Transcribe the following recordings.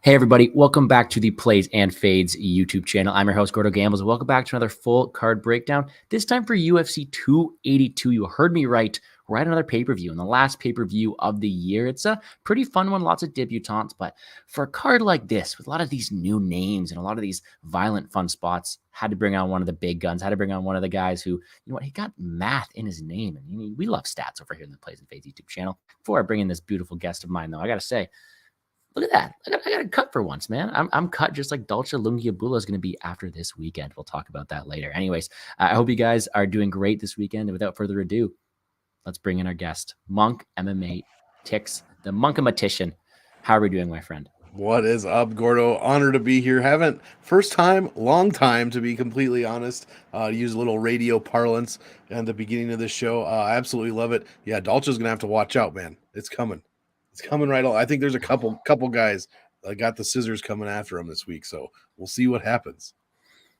Hey everybody, welcome back to the Plays and Fades YouTube channel. I'm your host, GordoGambles, and welcome back to another full card breakdown, this time for UFC 282. You heard me right another pay-per-view, and the last pay-per-view of the year. It's a pretty fun one, lots of debutantes, but for a card like this, with a lot of these new names and a lot of these violent, fun spots, had to bring on one of the big guns, had to bring on one of the guys who, you know what, he got math in his name, and we love stats over here in the Plays and Fades YouTube channel. Before I bring in this beautiful guest of mine, though, I gotta say, look at that. I got a cut for once, man. I'm cut just like Dalcha Lungiabula is going to be after this weekend. We'll talk about that later. Anyways, I hope you guys are doing great this weekend. And without further ado, let's bring in our guest, MonkMMATics, the Monkmatician. How are we doing, my friend? What is up, Gordo? Honor to be here. Haven't first time, long time, to be completely honest. Use a little radio parlance at the beginning of this show. I absolutely love it. Yeah, Dalcha's gonna have to watch out, man. It's coming. It's coming right on. I think there's a couple guys got the scissors coming after him this week, so we'll see what happens.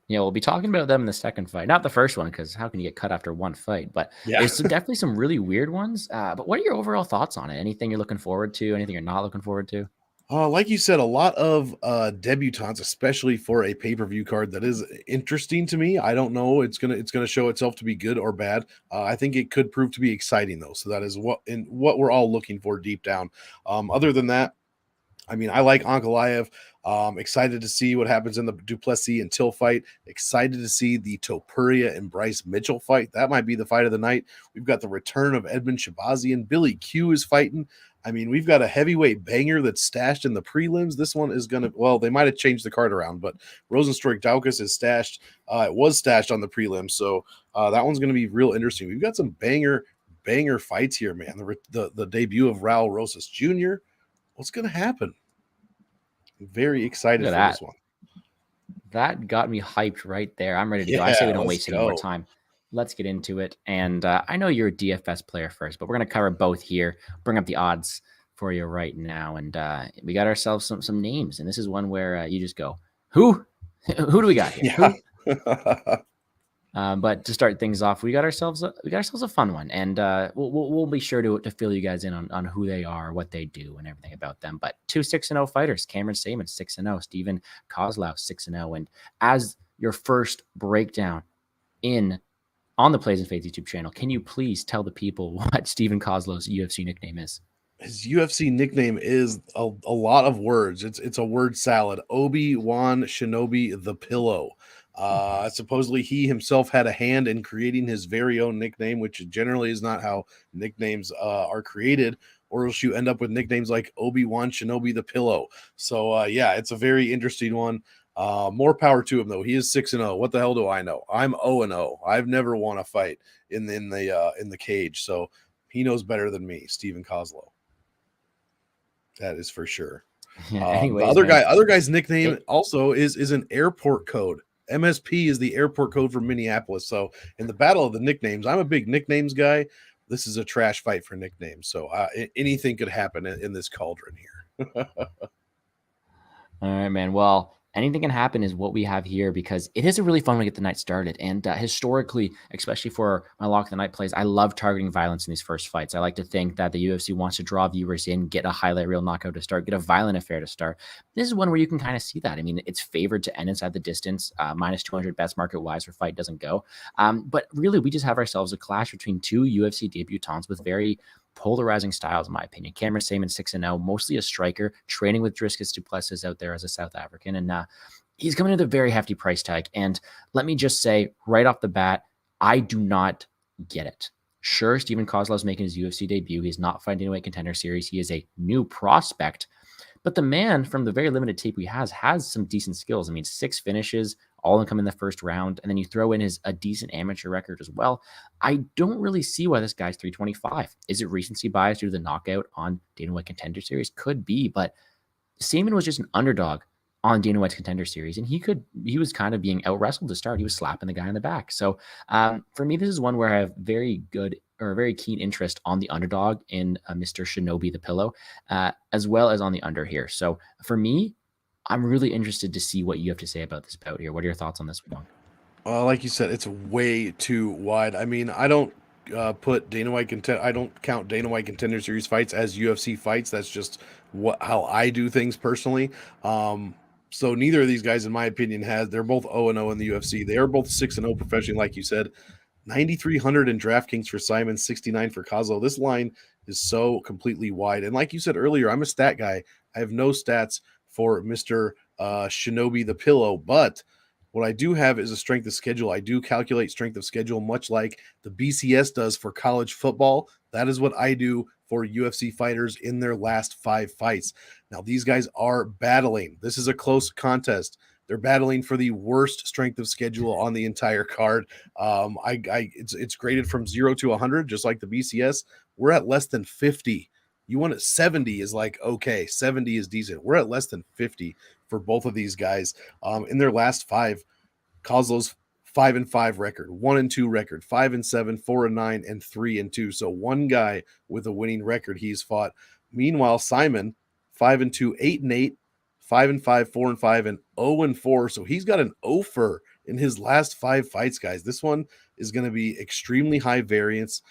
Yeah, we'll be talking about them in the second fight, not the first one, because how can you get cut after one fight? But yeah, there's definitely some really weird ones. But what are your overall thoughts on it? Anything you're looking forward to? Anything you're not looking forward to? Like you said, a lot of debutantes, especially for a pay-per-view card that is interesting to me. I don't know it's gonna show itself to be good or bad. I think it could prove to be exciting though. So that is what we're all looking for deep down. Other than that, I mean, I like Ankalaev. Excited to see what happens in the Duplessis and Till fight. Excited to see the Topuria and Bryce Mitchell fight. That might be the fight of the night. We've got the return of Edmund Shabazian. Billy Q is fighting. I mean, we've got a heavyweight banger that's stashed in the prelims. This one is going to, well, they might have changed the card around, but Rosenstruik Daukus is stashed. It was stashed on the prelims, so that one's going to be real interesting. We've got some banger fights here, man. The debut of Raul Rosas Jr. What's going to happen? Very excited for this one. That got me hyped right there. I'm ready to go. I say we don't waste any more time. Let's get into it. And I know you're a DFS player first, but we're going to cover both here. Bring up the odds for you right now. And we got ourselves some names. And this is one where you just go, who? Who do we got here? Yeah. But to start things off, we got ourselves a fun one, and we'll be sure to fill you guys in on who they are, what they do, and everything about them. But 2 6-0 fighters: Cameron Saman 6-0, Stephen Kozlov 6-0. And as your first breakdown on the Plays and Fades YouTube channel, can you please tell the people what Stephen Kozlov's UFC nickname is? His UFC nickname is a lot of words. It's a word salad. Obi-Wan Shinobi the Pillow. Supposedly he himself had a hand in creating his very own nickname, which generally is not how nicknames are created, or else you end up with nicknames like Obi-Wan Shinobi the Pillow. So yeah, it's a very interesting one. More power to him though. He is 6-0. What the hell do I know? I'm 0-0. I've never won a fight in the cage, so he knows better than me, Stephen Kozlov. That is for sure. Anyways, the other guy's nickname also is an airport code. MSP is the airport code from Minneapolis. So in the battle of the nicknames, I'm a big nicknames guy. This is a trash fight for nicknames. So anything could happen in this cauldron here. All right, man. Well, anything can happen is what we have here, because it is a really fun way to get the night started. And historically, especially for my Lock of the Night plays, I love targeting violence in these first fights. I like to think that the UFC wants to draw viewers in, get a highlight reel knockout to start, get a violent affair to start. This is one where you can kind of see that. I mean, it's favored to end inside the distance. Minus 200 best market-wise for fight doesn't go. But really, we just have ourselves a clash between two UFC debutantes with very polarizing styles, in my opinion. Cameron Saman 6-0, mostly a striker, training with Dricus du Plessis out there as a South African, and he's coming with a very hefty price tag. And let me just say right off the bat, I do not get it. Sure, Stephen Kozlov's making his UFC debut. He's not fighting a contender series. He is a new prospect, but the man, from the very limited tape he has some decent skills. I mean, 6 finishes, all of them come in the first round, and then you throw in a decent amateur record as well. I don't really see why this guy's 325. Is it recency bias due to the knockout on Dana White Contender Series? Could be, but Saman was just an underdog on Dana White's Contender Series, and he was kind of being out-wrestled to start. He was slapping the guy in the back. So for me, this is one where I have very keen interest on the underdog in Mr. Shinobi the Pillow, as well as on the under here. So for me, I'm really interested to see what you have to say about this bout here. What are your thoughts on this one? Like you said, it's way too wide. I mean, I don't put Dana White I don't count Dana White Contender Series fights as UFC fights. That's just how I do things personally. So neither of these guys, in my opinion, they're both 0-0 in the UFC. They are both 6-0 professionally, like you said. 9,300 in DraftKings for Simon, 69 for Kozlov. This line is so completely wide. And like you said earlier, I'm a stat guy. I have no stats for Mr. Shinobi the Pillow, but what I do have is a strength of schedule. I do calculate strength of schedule much like the BCS does for college football. That is what I do for UFC fighters in their last 5 fights. Now, these guys are battling. This is a close contest. They're battling for the worst strength of schedule on the entire card. It's graded from 0 to 100, just like the BCS. We're at less than 50. You want it 70 is like, okay, 70 is decent. We're at less than 50 for both of these guys. In their last 5, Kozlov's 5-5 record, 1-2 record, 5-7, 4-9, and 3-2. So one guy with a winning record he's fought. Meanwhile, Simon, 5-2, 8-8, 5-5, 4-5, and 0-4. So he's got an offer in his last 5 fights, guys. This one is going to be extremely high variance.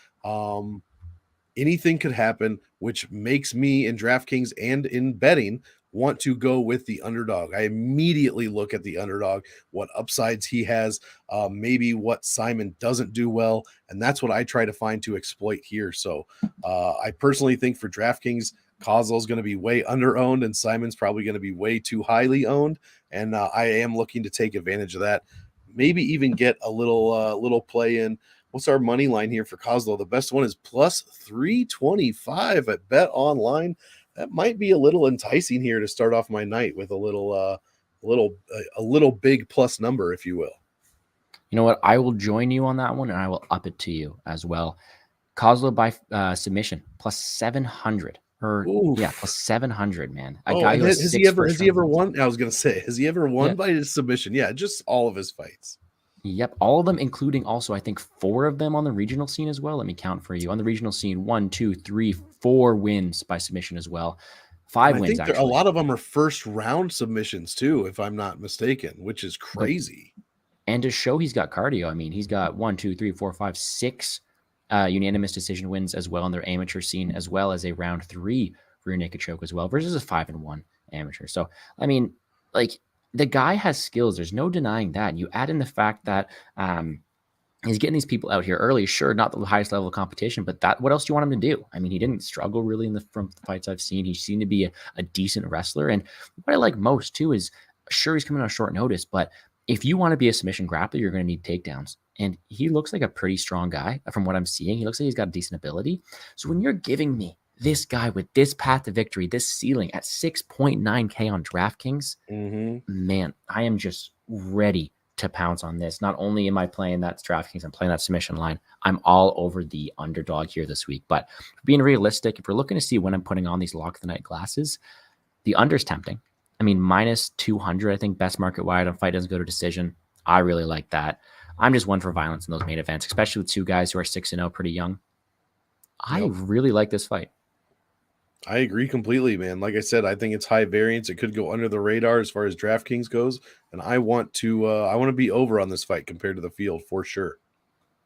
Anything could happen, which makes me in DraftKings and in betting want to go with the underdog. I immediately look at the underdog, what upsides he has, maybe what Simon doesn't do well, and that's what I try to find to exploit here. So I personally think for DraftKings, Kozlov's going to be way under-owned, and Simon's probably going to be way too highly owned, and I am looking to take advantage of that. Maybe even get a little play in. What's our money line here for Kozlov? The best one is plus 325 at Bet Online. That might be a little enticing here to start off my night with a little big plus number, if you will. You know what? I will join you on that one, and I will up it to you as well. Kozlov by submission plus 700. Plus 700, man. Has he ever won? I was gonna say, has he ever won by his submission? Yeah, just all of his fights. Yep, all of them, including also, I think 4 of them on the regional scene as well. Let me count for you. On the regional scene, 1, 2, 3, 4 wins by submission as well. 5 wins, actually. A lot of them are first round submissions too, if I'm not mistaken, which is crazy. And to show he's got cardio, I mean, he's got 1, 2, 3, 4, 5, 6 unanimous decision wins as well in their amateur scene, as well as a round 3 rear naked choke as well, versus a 5-1 amateur. So, I mean, like, the guy has skills. There's no denying that. You add in the fact that he's getting these people out here early. Sure, not the highest level of competition, but what else do you want him to do? I mean, he didn't struggle really from the fights I've seen. He seemed to be a decent wrestler. And what I like most, too, is sure, he's coming on short notice, but if you want to be a submission grappler, you're going to need takedowns. And he looks like a pretty strong guy from what I'm seeing. He looks like he's got a decent ability. So when you're giving me this guy with this path to victory, this ceiling at 6.9K on DraftKings, man, I am just ready to pounce on this. Not only am I playing that DraftKings, I'm playing that submission line. I'm all over the underdog here this week. But being realistic, if we're looking to see when I'm putting on these lock of the night glasses, the under's tempting. I mean, minus 200, I think, best market wide on fight doesn't go to decision. I really like that. I'm just one for violence in those main events, especially with 2 guys who are 6-0, pretty young. I really like this fight. I agree completely, man. Like I said, I think it's high variance. It could go under the radar as far as DraftKings goes, and I want to be over on this fight compared to the field for sure.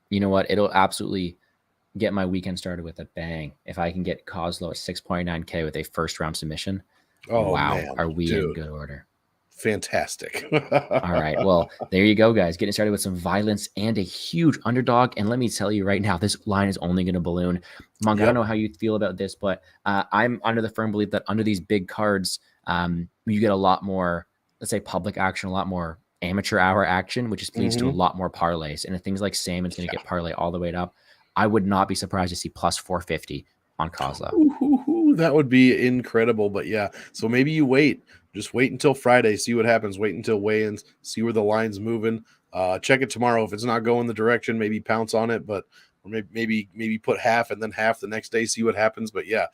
You know what? It'll absolutely get my weekend started with a bang if I can get Kozlov at 6.9K with a first round submission. Oh wow, man, are we in good order? Fantastic. All right. Well, there you go, guys. Getting started with some violence and a huge underdog. And let me tell you right now, this line is only going to balloon. Monk, I don't know how you feel about this, but I'm under the firm belief that under these big cards, you get a lot more, let's say, public action, a lot more amateur hour action, which leads to a lot more parlays. And if things like Salmon's going to get parlay all the way up, I would not be surprised to see plus 450 on Kozlov. That would be incredible. But yeah, so maybe you just wait until Friday, see what happens. Wait until weigh-ins, see where the line's moving. Check it tomorrow. If it's not going the direction, maybe pounce on it, but maybe put half and then half the next day, see what happens. But yeah,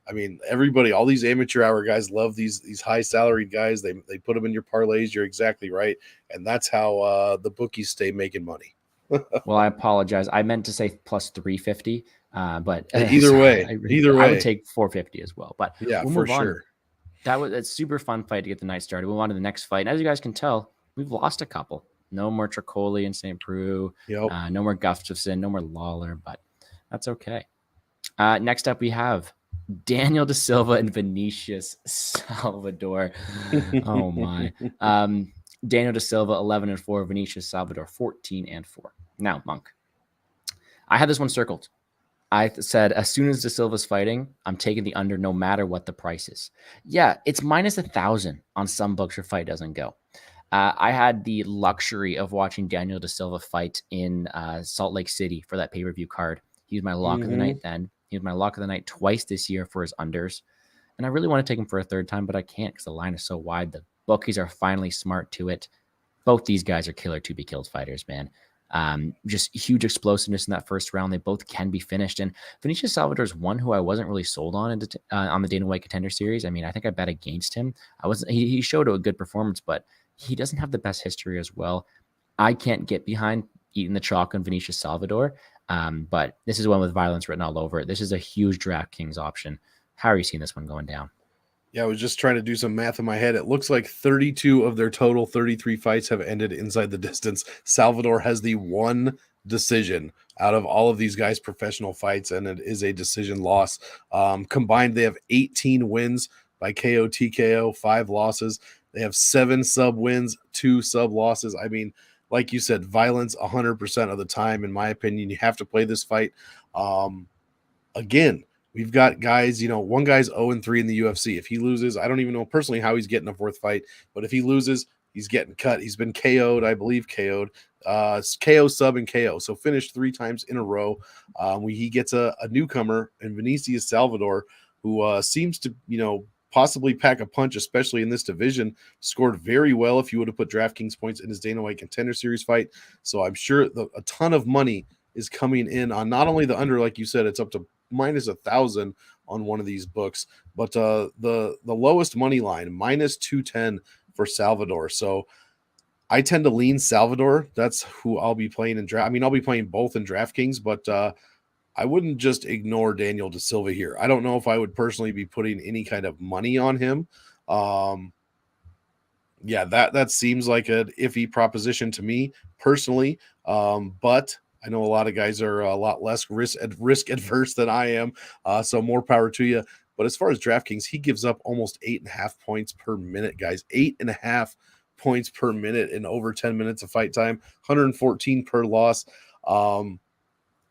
I mean, everybody, all these amateur hour guys love these high salaried guys. They put them in your parlays. You're exactly right, and that's how the bookies stay making money. Well, I apologize. I meant to say plus 350. But either way, I would take 450 as well. But yeah, we'll for sure. That was a super fun fight to get the night started. We'll on to the next fight. And as you guys can tell, we've lost a couple. No more Tricoli and St. Preux. No more Gustafson. No more Lawler. But That's okay. Next up, we have Daniel Da Silva and Vinicius Salvador. Oh my. Daniel Da Silva 11-4, Vinicius Salvador 14-4. Now, Monk, I had this one circled. I said as soon as Da Silva's fighting, I'm taking the under no matter what the price is. Yeah, it's minus 1,000 on some books your fight doesn't go. I had the luxury of watching Daniel Da Silva fight in Salt Lake City for that pay-per-view card. He was my lock of the night then. He was my lock of the night twice this year for his unders. And I really want to take him for a third time, but I can't because the line is so wide. The bookies are finally smart to it. Both these guys are killer to be killed fighters, man. Just huge explosiveness in that first round. They both can be finished. And Vinicius Salvador is one who I wasn't really sold on the Dana White Contender Series. I mean, I think I bet against him. He showed a good performance, but he doesn't have the best history as well. I can't get behind eating the chalk on Vinicius Salvador. But this is one with violence written all over it. This is a huge DraftKings option. How are you seeing this one going down? Yeah, I was just trying to do some math in my head. It looks like 32 of their total 33 fights have ended inside the distance. Salvador has the one decision out of all of these guys' professional fights, and it is a decision loss. Combined, they have 18 wins by KO, TKO, 5 losses. They have 7 sub wins, 2 sub losses. I mean, like you said, violence 100% of the time, in my opinion. You have to play this fight. Again, we've got guys, one guy's 0-3 in the UFC. If he loses, I don't even know personally how he's getting a 4th fight, but if he loses, he's getting cut. He's been KO'd, I believe KO'd, KO, sub, and KO. So finished 3 times in a row. He gets a newcomer in Vinicius Salvador, who seems to, possibly pack a punch, especially in this division. Scored very well if you would have put DraftKings points in his Dana White Contender Series fight. So I'm sure a ton of money is coming in on not only the under, like you said, it's up to minus 1,000 on one of these books, but the lowest money line minus 210 for Salvador. So I tend to lean Salvador. That's who I'll be playing in draft. I mean, I'll be playing both in DraftKings, but I wouldn't just ignore Daniel Da Silva here. I don't know if I would personally be putting any kind of money on him. Yeah, that seems like an iffy proposition to me personally. But I know a lot of guys are a lot less risk adverse than I am. So more power to you. But as far as DraftKings, he gives up almost 8.5 points per minute, guys. 8.5 points per minute in over 10 minutes of fight time, 114 per loss.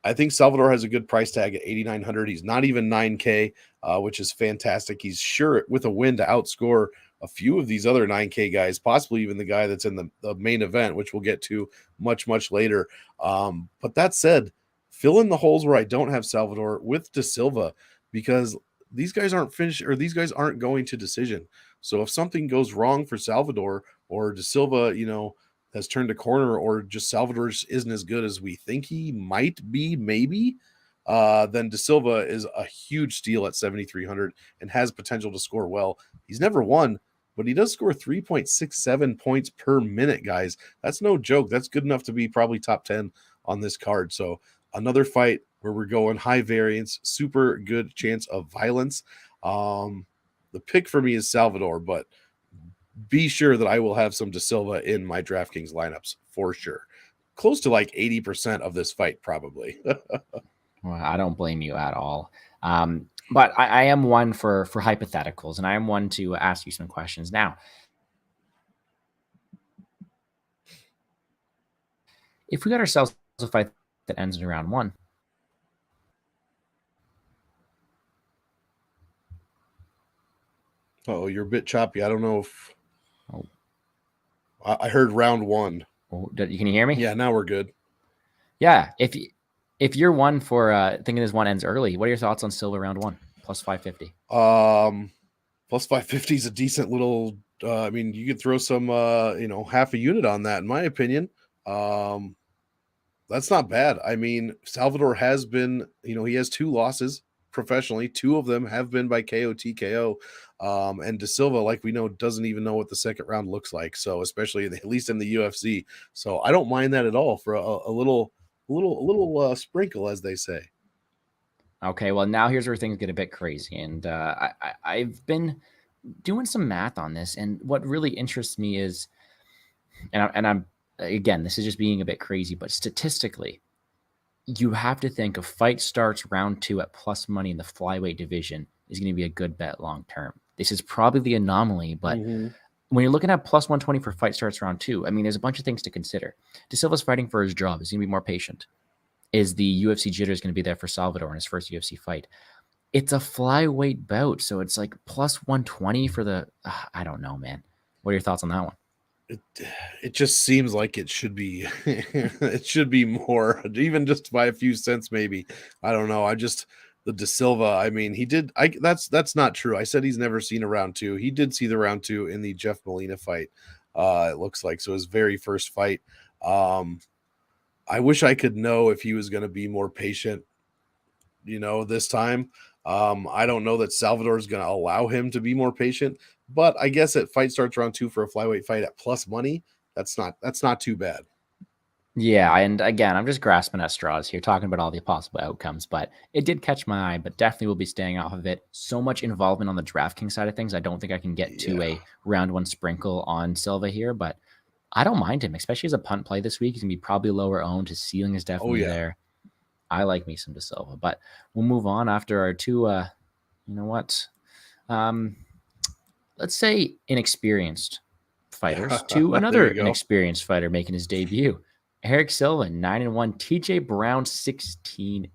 I think Salvador has a good price tag at 8,900. He's not even 9K, which is fantastic. He's sure with a win to outscore a few of these other 9K guys, possibly even the guy that's in the main event, which we'll get to much, much later. But that said, fill in the holes where I don't have Salvador with Da Silva, because these guys aren't finished, or these guys aren't going to decision. So if something goes wrong for Salvador, or Da Silva, has turned a corner, or just Salvador isn't as good as we think he might be, maybe, then Da Silva is a huge steal at 7,300 and has potential to score well. He's never won, but he does score 3.67 points per minute, guys. That's no joke. That's good enough to be probably top 10 on this card. So another fight where we're going high variance, super good chance of violence. The pick for me is Salvador, but be sure that I will have some Da Silva in my DraftKings lineups for sure. Close to like 80% of this fight, probably. Well, I don't blame you at all. But I am one for hypotheticals, and I am one to ask you some questions. Now, if we got ourselves a fight that ends in round 1, Oh, you're a bit choppy. I don't know if I heard round 1. Oh, can you hear me? Yeah, now we're good. Yeah, if you're one for thinking this one ends early, what are your thoughts on Silva round 1 plus 550? Plus 550 is a decent little. I mean, you could throw some, half a unit on that, in my opinion. That's not bad. I mean, Salvador has been, he has 2 losses professionally. 2 of them have been by KO, TKO. And Da Silva, like we know, doesn't even know what the second round looks like. So especially at least in the UFC. So I don't mind that at all for a little sprinkle, as they say. Okay, well, now here's where things get a bit crazy. And I've been doing some math on this. And what really interests me is, and I'm again, this is just being a bit crazy, but statistically, you have to think a fight starts round 2 at plus money in the flyweight division is going to be a good bet long term. This is probably the anomaly, but Mm-hmm. when you're looking at plus 120 for fight starts round 2, I mean, there's a bunch of things to consider. De Silva's fighting for his job. Is he going to be more patient? Is the UFC jitters going to be there for Salvador in his first UFC fight? It's a flyweight bout, so it's like plus 120 for the. I don't know, man. What are your thoughts on that one? It it just seems like it should be it should be more, even just by a few cents, maybe. I don't know. I just the De Silva. I mean, he did. That's not true. I said he's never seen a round two. He did see the round two in the Jeff Molina fight. It looks like so his very first fight. Um, I wish I could know if he was going to be more patient, this time. I don't know that Salvador is going to allow him to be more patient, but I guess at fight starts round 2 for a flyweight fight at plus money, that's not too bad. Yeah, and again, I'm just grasping at straws here, talking about all the possible outcomes, but it did catch my eye, but definitely will be staying off of it. So much involvement on the DraftKings side of things. I don't think I can get to Yeah. a round 1 sprinkle on Silva here, but I don't mind him, especially as a punt play this week. He's going to be probably lower owned. His ceiling is Oh definitely yeah. there. I like me some De Silva, but we'll move on after our two, you know what? Um, let's say inexperienced fighters to There another you go. inexperienced fighter making his debut. Eric Silva, 9-1. TJ Brown, 16-9.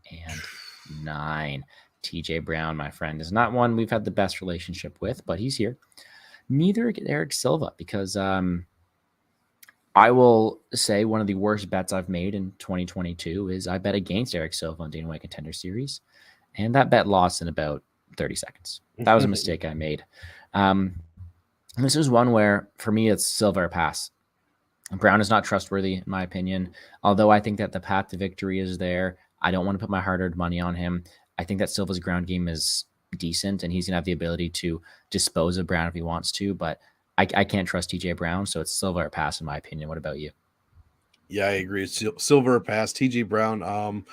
TJ Brown, my friend, is not one we've had the best relationship with, but he's here. Neither Eric Silva, because I will say one of the worst bets I've made in 2022 is I bet against Eric Silva on Dana White Contender Series, and that bet lost in about 30 seconds. That was a mistake I made. This is one where, for me, it's Silva or pass. Brown is not trustworthy, in my opinion. Although I think that the path to victory is there, I don't want to put my hard-earned money on him. I think that Silva's ground game is decent, and he's going to have the ability to dispose of Brown if he wants to, but I can't trust TJ Brown, so it's Silva or pass, in my opinion. What about you? Yeah, I agree. Silver pass. TJ Brown.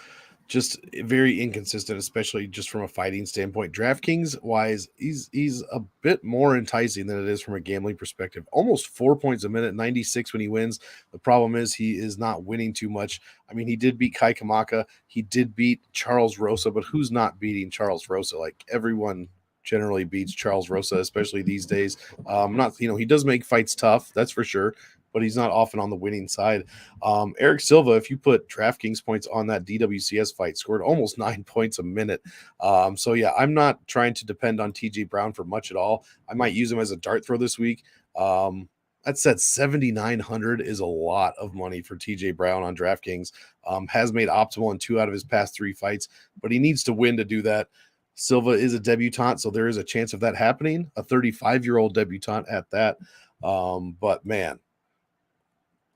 Just very inconsistent, especially just from a fighting standpoint. DraftKings wise, he's a bit more enticing than it is from a gambling perspective. Almost 4 points a minute, 96 when he wins. The problem is he is not winning too much. I mean, he did beat Kai Kamaka, he did beat Charles Rosa, but who's not beating Charles Rosa? Like everyone generally beats Charles Rosa, especially these days. Not he does make fights tough, that's for sure, but he's not often on the winning side. Eric Silva, if you put DraftKings points on that DWCS fight, scored almost 9 points a minute. So yeah, I'm not trying to depend on TJ Brown for much at all. I might use him as a dart throw this week. That said, 7,900 is a lot of money for TJ Brown on DraftKings. Has made optimal in 2 out of his past 3 fights, but he needs to win to do that. Silva is a debutante, so there is a chance of that happening. A 35-year-old debutante at that. But man,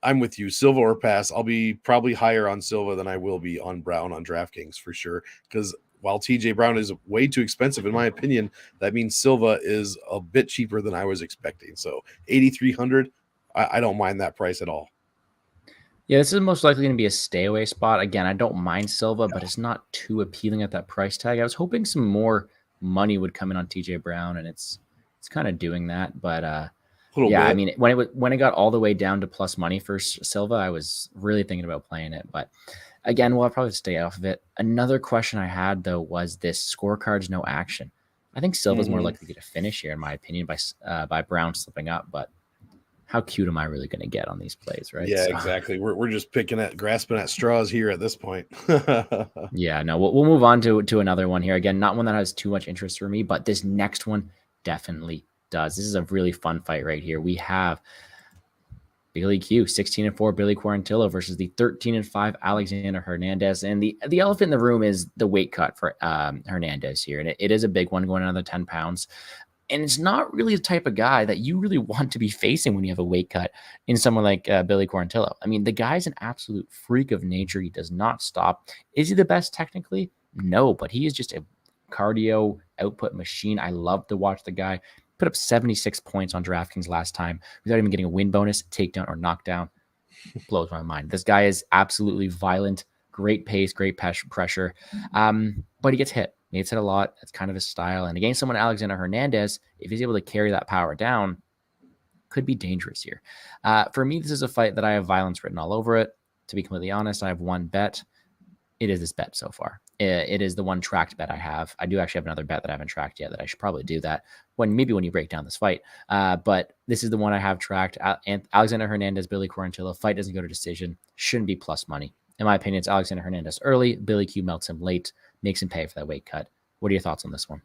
I'm with you. Silva or pass. I'll be probably higher on Silva than I will be on Brown on DraftKings for sure. Because while TJ Brown is way too expensive, in my opinion, that means Silva is a bit cheaper than I was expecting. So 8,300, I don't mind that price at all. Yeah, this is most likely going to be a stay away spot. Again, I don't mind Silva, but it's not too appealing at that price tag. I was hoping some more money would come in on TJ Brown, and it's kind of doing that. But A little yeah, I bit. mean, when it got all the way down to plus money for Silva, I was really thinking about playing it. But again, we'll probably stay off of it. Another question I had though was this scorecards no action. I think Silva's more likely to get a finish here, in my opinion, by Brown slipping up. But how cute am I really going to get on these plays, right? Yeah, So, exactly. We're just grasping at straws here at this point. yeah, no, we'll move on to another one here. Again, not one that has too much interest for me, but this next one definitely does. This is a really fun fight right here. We have Billy Q, 16-4, Billy Quarantillo versus the 13-5 Alexander Hernandez. And the elephant in the room is the weight cut for Hernandez here. And it is a big one, going another 10 pounds. And it's not really the type of guy that you really want to be facing when you have a weight cut in someone like Billy Quarantillo. I mean, the guy's an absolute freak of nature. He does not stop. Is he the best technically? No, but he is just a cardio output machine. I love to watch the guy. Put up 76 points on DraftKings last time without even getting a win bonus, takedown, or knockdown. Blows my mind. This guy is absolutely violent. Great pace, great pressure. But he gets hit. He gets hit a lot. That's kind of his style. And against someone Alexander Hernandez, if he's able to carry that power down, could be dangerous here. For me, this is a fight that I have violence written all over it. To be completely honest, I have one bet. It is this bet so far. It is the one tracked bet I have. I do actually have another bet that I haven't tracked yet that I should probably do that maybe when you break down this fight. But this is the one I have tracked. Alexander Hernandez, Billy Quarantillo. Fight doesn't go to decision. Shouldn't be plus money. In my opinion, it's Alexander Hernandez early. Billy Q melts him late, makes him pay for that weight cut. What are your thoughts on this one?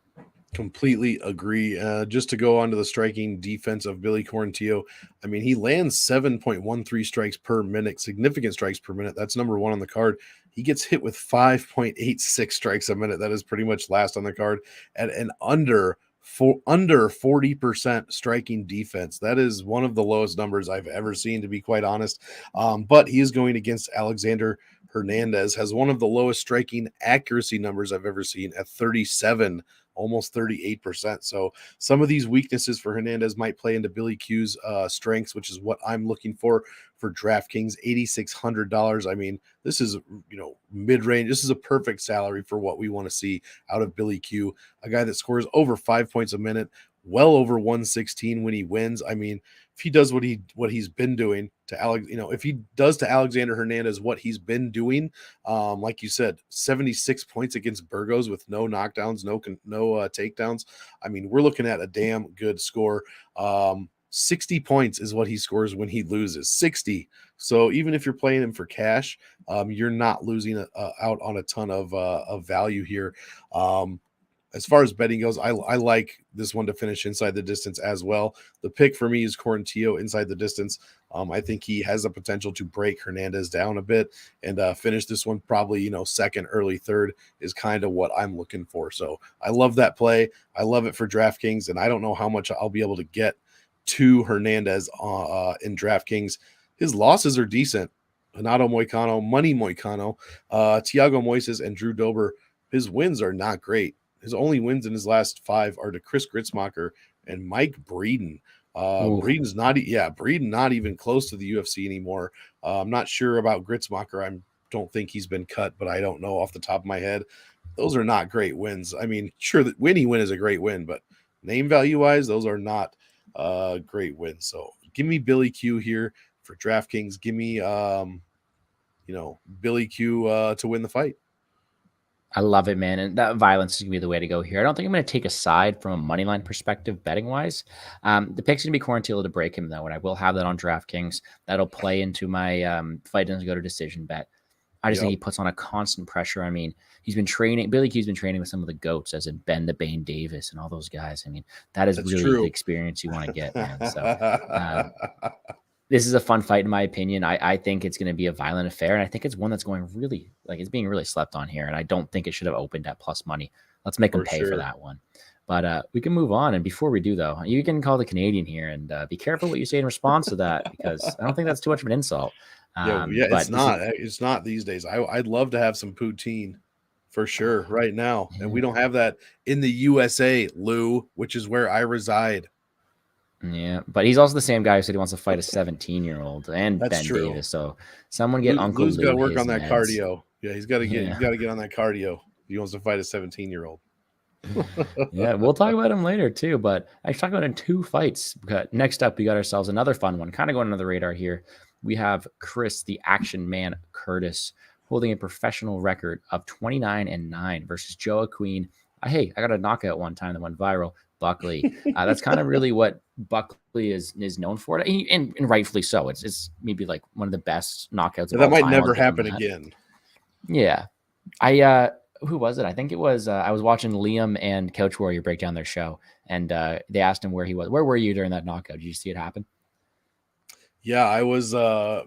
Completely agree. Just to go on to the striking defense of Billy Quarantillo, I mean, he lands 7.13 strikes per minute, significant strikes per minute. That's number one on the card. He gets hit with 5.86 strikes a minute. That is pretty much last on the card at an under 40% striking defense. That is one of the lowest numbers I've ever seen, to be quite honest. But he is going against Alexander Hernandez, has one of the lowest striking accuracy numbers I've ever seen at 37, almost 38%. So some of these weaknesses for Hernandez might play into Billy Q's strengths, which is what I'm looking for DraftKings. $8,600. I mean, this is, mid-range. This is a perfect salary for what we want to see out of Billy Q, a guy that scores over 5 points a minute, well over 116 when he wins. I mean, if he does what he's been doing to Alex, if he does to Alexander Hernandez what he's been doing, like you said, 76 points against Burgos with no knockdowns, no takedowns. I mean, we're looking at a damn good score. 60 points is what he scores when he loses. 60. So even if you're playing him for cash, you're not losing out on a ton of value here. As far as betting goes, I like this one to finish inside the distance as well. The pick for me is Quarantillo inside the distance. I think he has the potential to break Hernandez down a bit and finish this one probably, second, early third is kind of what I'm looking for. So I love that play. I love it for DraftKings, and I don't know how much I'll be able to get to Hernandez in DraftKings. His losses are decent. Renato Moicano, Money Moicano, Thiago Moises, and Drew Dober. His wins are not great. His only wins in his last 5 are to Chris Gritzmacher and Mike Breeden. Breeden's Breeden not even close to the UFC anymore. I'm not sure about Gritzmacher. I don't think he's been cut, but I don't know off the top of my head. Those are not great wins. I mean, sure, that win is a great win, but name value wise, those are not great wins. So give me Billy Q here for DraftKings. Give me Billy Q to win the fight. I love it, man. And that violence is going to be the way to go here. I don't think I'm going to take a side from a money line perspective betting wise. The pick's going to be Quarantillo to break him, though, and I will have that on DraftKings. That'll play into my fight doesn't go to decision bet. I just think he puts on a constant pressure. I mean, he's been training. Billy Q's been training with some of the GOATs, as in Ben the Bane Davis and all those guys. I mean, that's really true. The experience you want to get, man. So this is a fun fight, in my opinion. I think it's going to be a violent affair, and I think it's one that's going really, it's being really slept on here, and I don't think it should have opened at plus money. Let's make them pay for that one. But we can move on, and before we do, though, you can call the Canadian here, and be careful what you say in response to that, because I don't think that's too much of an insult. It's not. It's not these days. I'd love to have some poutine for sure right now, and we don't have that in the USA, Lou, which is where I reside. Yeah, but he's also the same guy who said he wants to fight a 17-year-old and Ben Davis. So someone get Uncle Lou's got to work on that cardio. Yeah, he's got to get on that cardio. He wants to fight a 17-year-old. Yeah, we'll talk about him later too. But I talked about in 2 fights. Next up, we got ourselves another fun one, kind of going under the radar here. We have Chris, the Action Man Curtis, holding a professional record of 29-9 versus Joe Queen. Hey, I got a knockout one time that went viral. Buckley. That's kind of really what Buckley is known for, and rightfully so. It's maybe like one of the best knockouts. That might never happen again. Yeah, who was it? I think it was. I was watching Liam and Couch Warrior break down their show, and they asked him where he was. Where were you during that knockout? Did you see it happen? Yeah, I was,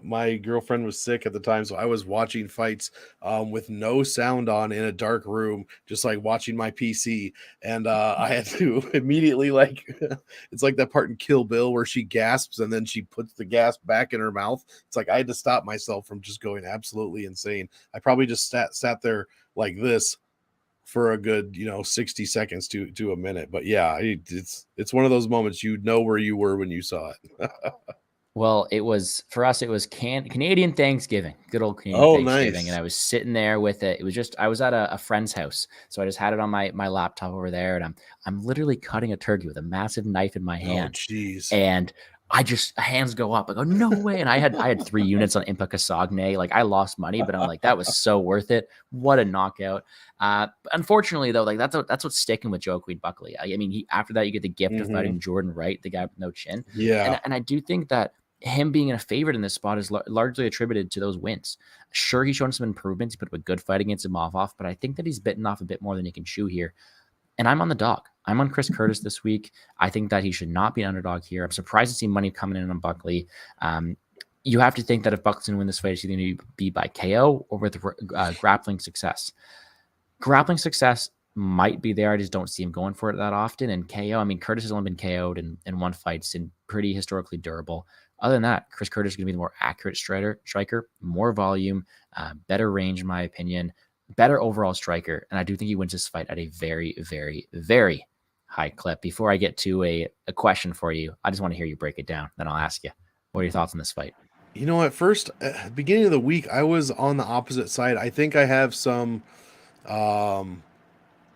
my girlfriend was sick at the time, so I was watching fights with no sound on in a dark room, just like watching my PC. And I had to immediately, it's like that part in Kill Bill where she gasps and then she puts the gasp back in her mouth. It's like I had to stop myself from just going absolutely insane. I probably just sat there like this for a good 60 seconds to a minute. But yeah, it's one of those moments where you were when you saw it. Well, it was for us. It was Canadian Thanksgiving, good old Canadian Thanksgiving, nice. And I was sitting there with it. It was just I was at a friend's house, so I just had it on my laptop over there, and I'm literally cutting a turkey with a massive knife in my hand. Oh, jeez. And hands go up. I go, no way. And I had 3 units on Impa Casagne. Like, I lost money, but I'm like, that was so worth it. What a knockout. Unfortunately, though, like that's what's sticking with Joaquin Buckley. I mean, after that, you get the gift of fighting Jordan Wright, the guy with no chin. Yeah. And I do think that him being a favorite in this spot is largely attributed to those wins. Sure, he's shown some improvements. He put up a good fight against Imavov, but I think that he's bitten off a bit more than he can chew here. And I'm on the dog. I'm on Chris Curtis this week. I think that he should not be an underdog here. I'm surprised to see money coming in on Buckley. You have to think that if Buckley's going to win this fight, it's either going to be by KO or with grappling success. Grappling success might be there. I just don't see him going for it that often. And KO, I mean, Curtis has only been KO'd in one fight. It's been pretty historically durable. Other than that, Chris Curtis is going to be the more accurate striker, more volume, better range, in my opinion, better overall striker. And I do think he wins this fight at a very, very, very high clip. Before I get to a question for you, I just want to hear you break it down. Then I'll ask you, what are your thoughts on this fight? You know, at first, beginning of the week, I was on the opposite side. I think I have some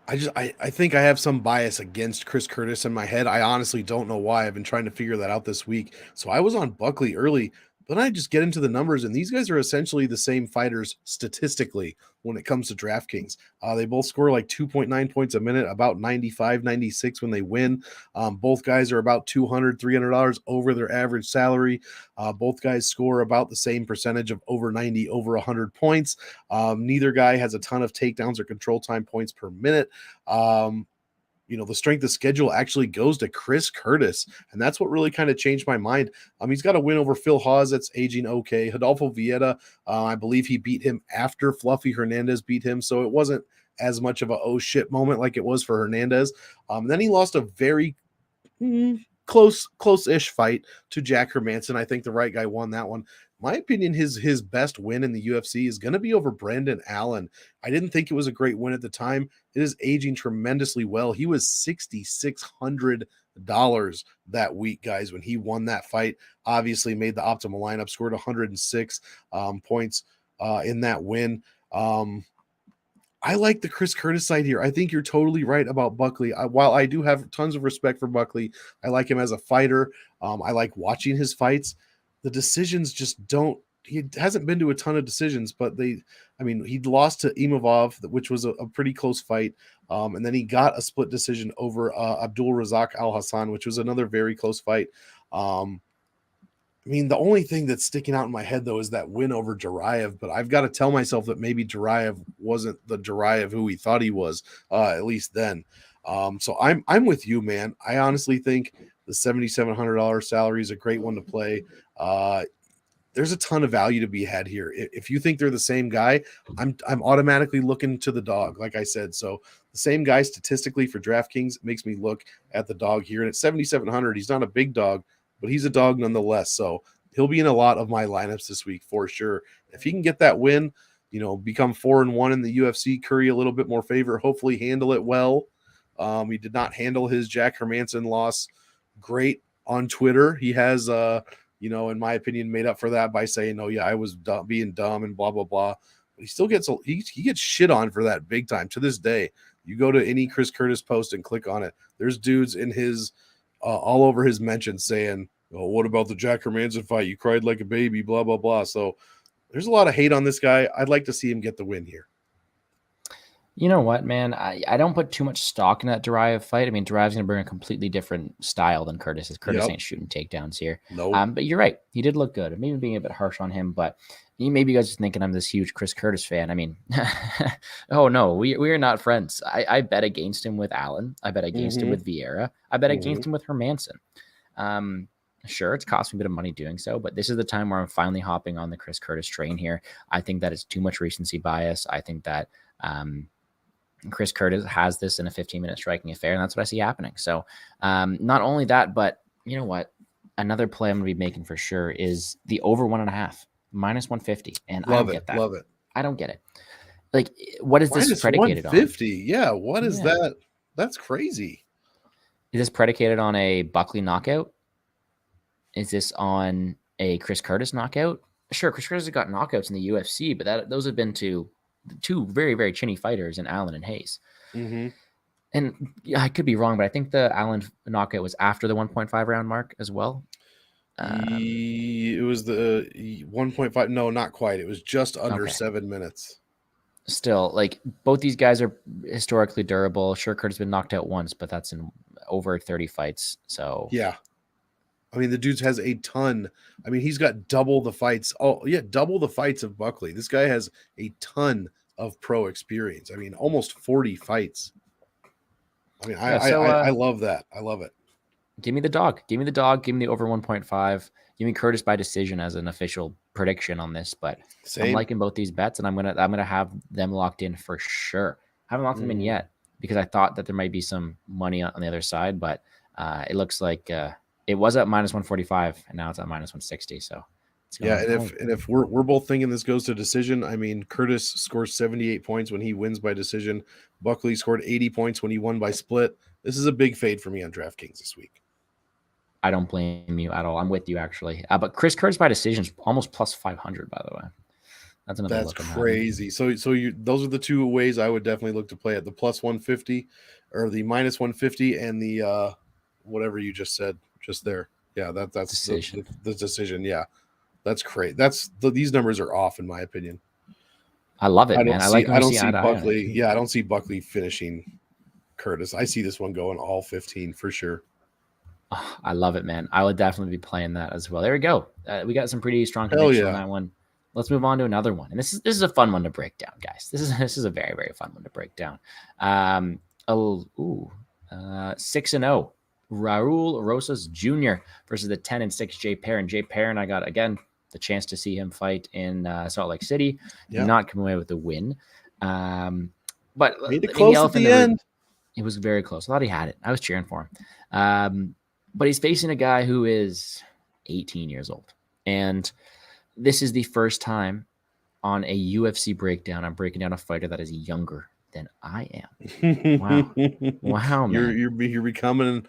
I think I have some bias against Chris Curtis in my head. I honestly don't know why. I've been trying to figure that out this week. So I was on Buckley early, but I just get into the numbers, and these guys are essentially the same fighters statistically when it comes to DraftKings. They both score like 2.9 points a minute, about 95, 96 when they win. Both guys are about $200, $300 over their average salary. Both guys score about the same percentage of over 90, over 100 points. Neither guy has a ton of takedowns or control time points per minute. The strength of schedule actually goes to Chris Curtis, and that's what really kind of changed my mind. He's got a win over Phil Hawes that's aging okay. Rodolfo Vieira, I believe he beat him after Fluffy Hernandez beat him, so it wasn't as much of a oh shit moment like it was for Hernandez. Then he lost a very close-ish fight to Jack Hermanson. I think the right guy won that one. My opinion, his best win in the UFC is going to be over Brendan Allen. I didn't think it was a great win at the time. It is aging tremendously well. He was $6,600 that week, guys, when he won that fight. Obviously made the optimal lineup, scored 106 points in that win. I like the Chris Curtis side here. I think you're totally right about Buckley. While I do have tons of respect for Buckley, I like him as a fighter. I like watching his fights. The decisions just don't. He hasn't been to a ton of decisions, but he lost to Imavov, which was a pretty close fight. And then he got a split decision over Abdul Razak Al Hassan, which was another very close fight. The only thing that's sticking out in my head, though, is that win over Juraev. But I've got to tell myself that maybe Juraev wasn't the Juraev who we thought he was, at least then. So I'm with you, man. I honestly think the $7,700 salary is a great one to play. There's a ton of value to be had here. If you think they're the same guy, I'm automatically looking to the dog, like I said. So the same guy statistically for DraftKings makes me look at the dog here. And at 7,700, he's not a big dog, but he's a dog nonetheless. So he'll be in a lot of my lineups this week for sure. If he can get that win, become 4-1 in the UFC, curry a little bit more favor, hopefully handle it well. He did not handle his Jack Hermanson loss great on Twitter. He has, in my opinion, made up for that by saying, "Oh yeah, I was being dumb and blah blah blah." But he still gets he gets shit on for that big time to this day. You go to any Chris Curtis post and click on it. There's dudes in his all over his mentions saying, "Oh, what about the Jack Hermanson fight? You cried like a baby." Blah blah blah. So there's a lot of hate on this guy. I'd like to see him get the win here. You know what, man? I don't put too much stock in that Juraev fight. I mean, Juraev's going to bring a completely different style than Curtis is. Curtis ain't shooting takedowns here. Nope. But you're right. He did look good. Maybe being a bit harsh on him, but maybe you guys are thinking I'm this huge Chris Curtis fan. I mean, oh no, we are not friends. I bet against him with Allen. I bet against him with Vieira. I bet against him with Hermanson. Sure, it's cost me a bit of money doing so, but this is the time where I'm finally hopping on the Chris Curtis train here. I think that it's too much recency bias. I think that Chris Curtis has this in a 15-minute striking affair, and that's what I see happening. So not only that, but you know what? Another play I'm going to be making for sure is the over 1.5, minus 150. And I don't get that. Love it. I don't get it. Like, what is this predicated 150? On? Yeah, what is that? That's crazy. Is this predicated on a Buckley knockout? Is this on a Chris Curtis knockout? Sure, Chris Curtis has got knockouts in the UFC, but those have been to two very, very chinny fighters in Allen and Hayes. And I could be wrong, but I think the Allen knockout was after the 1.5 round mark as well. It was the 1.5. No, not quite. It was just under Okay. 7 minutes. Still, like both these guys are historically durable. Sure, Kurt has been knocked out once, but that's in over 30 fights. So Yeah. I mean, the dude has a ton. I mean, he's got double the fights. Oh, yeah, double the fights of Buckley. This guy has a ton of pro experience. I mean, almost 40 fights. I mean, yeah. I love that. I love it. Give me the dog. Give me the dog. Give me the over 1.5. Give me Curtis by decision as an official prediction on this. But I'm Same. liking both these bets, and I'm gonna have them locked in for sure. I haven't locked them in yet because I thought that there might be some money on the other side, but it looks like it was at minus 145, and now it's at minus 160. So it's Yeah, going. and if we're both thinking this goes to decision, I mean, Curtis scores 78 points when he wins by decision. Buckley scored 80 points when he won by split. This is a big fade for me on DraftKings this week. I don't blame you at all. I'm with you actually. But Chris Curtis by decision is almost plus 500, by the way. That's another That's look. crazy. So those are the two ways I would definitely look to play it: the plus 150 or the minus 150, and the whatever you just said just there. Yeah, that's Decision. the decision. Yeah, that's great. These numbers are off in my opinion. I love it, man. I like when I we don't see see eye to eye on it. Buckley. Yeah, I don't see Buckley finishing Curtis. I see this one going all 15 for sure. Oh, I love it, man. I would definitely be playing that as well. There we go. We got some pretty strong Hell conviction on yeah. that one. Let's move on to another one. And this is a fun one to break down, guys. This is a very, very fun one to break down. 6-0. Raul Rosas Jr. versus the 10-6 Jay Perrin. Jay Perrin, I got again the chance to see him fight in Salt Lake City. Yeah. Not come away with the win. But made it close at the end. It was very close. I thought he had it. I was cheering for him. But he's facing a guy who is 18 years old. And this is the first time on a UFC breakdown I'm breaking down a fighter that is younger than I am. Wow, man. You're becoming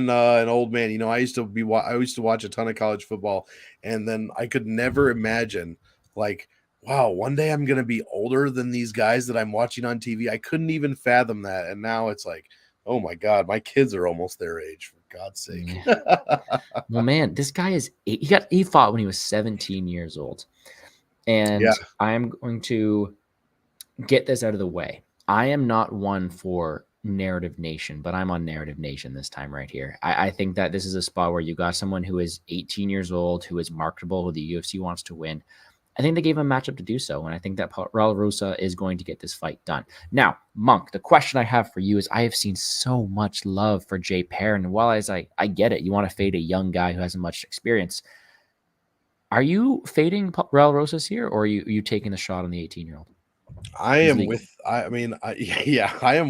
an old man. You know, I used to watch a ton of college football, and then I could never imagine like, wow, one day I'm gonna be older than these guys that I'm watching on TV. I couldn't even fathom that, and now it's like, oh my God, my kids are almost their age, for God's sake. Yeah. Well, man, this guy is he fought when he was 17 years old. And Yeah. I am going to get this out of the way. I am not one for Narrative Nation, but I'm on Narrative Nation this time right here. I think that this is a spot where you got someone who is 18 years old, who is marketable, who the UFC wants to win. I think they gave him a matchup to do so, and I think that Raul Rosa is going to get this fight done. Now, Monk, the question I have for you is I have seen so much love for Jay Perrin, and while I get it, you want to fade a young guy who hasn't much experience. Are you fading Raul Rosas here, or are you taking the shot on the 18-year-old? I am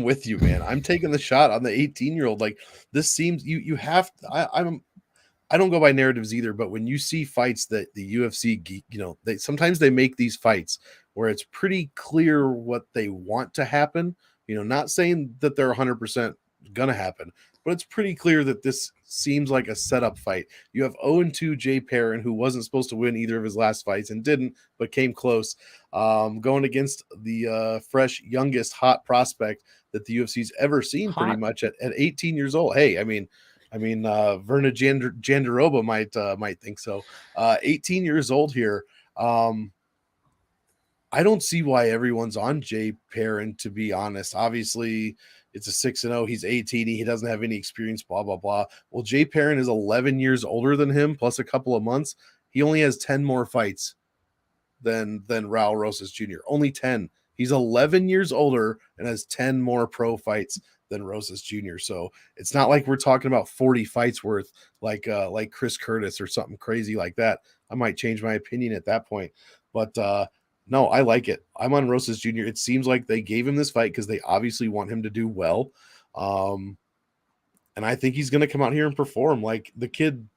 with you, man. I'm taking the shot on the 18-year-old. Like, this seems you have to, I don't go by narratives either, but when you see fights that the UFC, sometimes they make these fights where it's pretty clear what they want to happen. Not saying that they're 100% gonna happen, but it's pretty clear that this seems like a setup fight. You have 0-2 Jay Perrin, who wasn't supposed to win either of his last fights and didn't, but came close, going against the fresh, youngest, hot prospect that the UFC's ever seen, pretty much at 18 years old. Hey, I mean, Verna Jandiroba might think so. 18 years old here. I don't see why everyone's on Jay Perrin, to be honest. Obviously, it's a 6-0. He's 18. He doesn't have any experience, blah, blah, blah. Well, Jay Perrin is 11 years older than him, plus a couple of months. He only has 10 more fights than Raul Rosas Jr. Only 10. He's 11 years older and has 10 more pro fights than Rosas Jr. So it's not like we're talking about 40 fights worth like Chris Curtis or something crazy like that. I might change my opinion at that point. But no, I like it. I'm on Rosas Jr. It seems like they gave him this fight because they obviously want him to do well. And I think he's going to come out here and perform. Like, the kid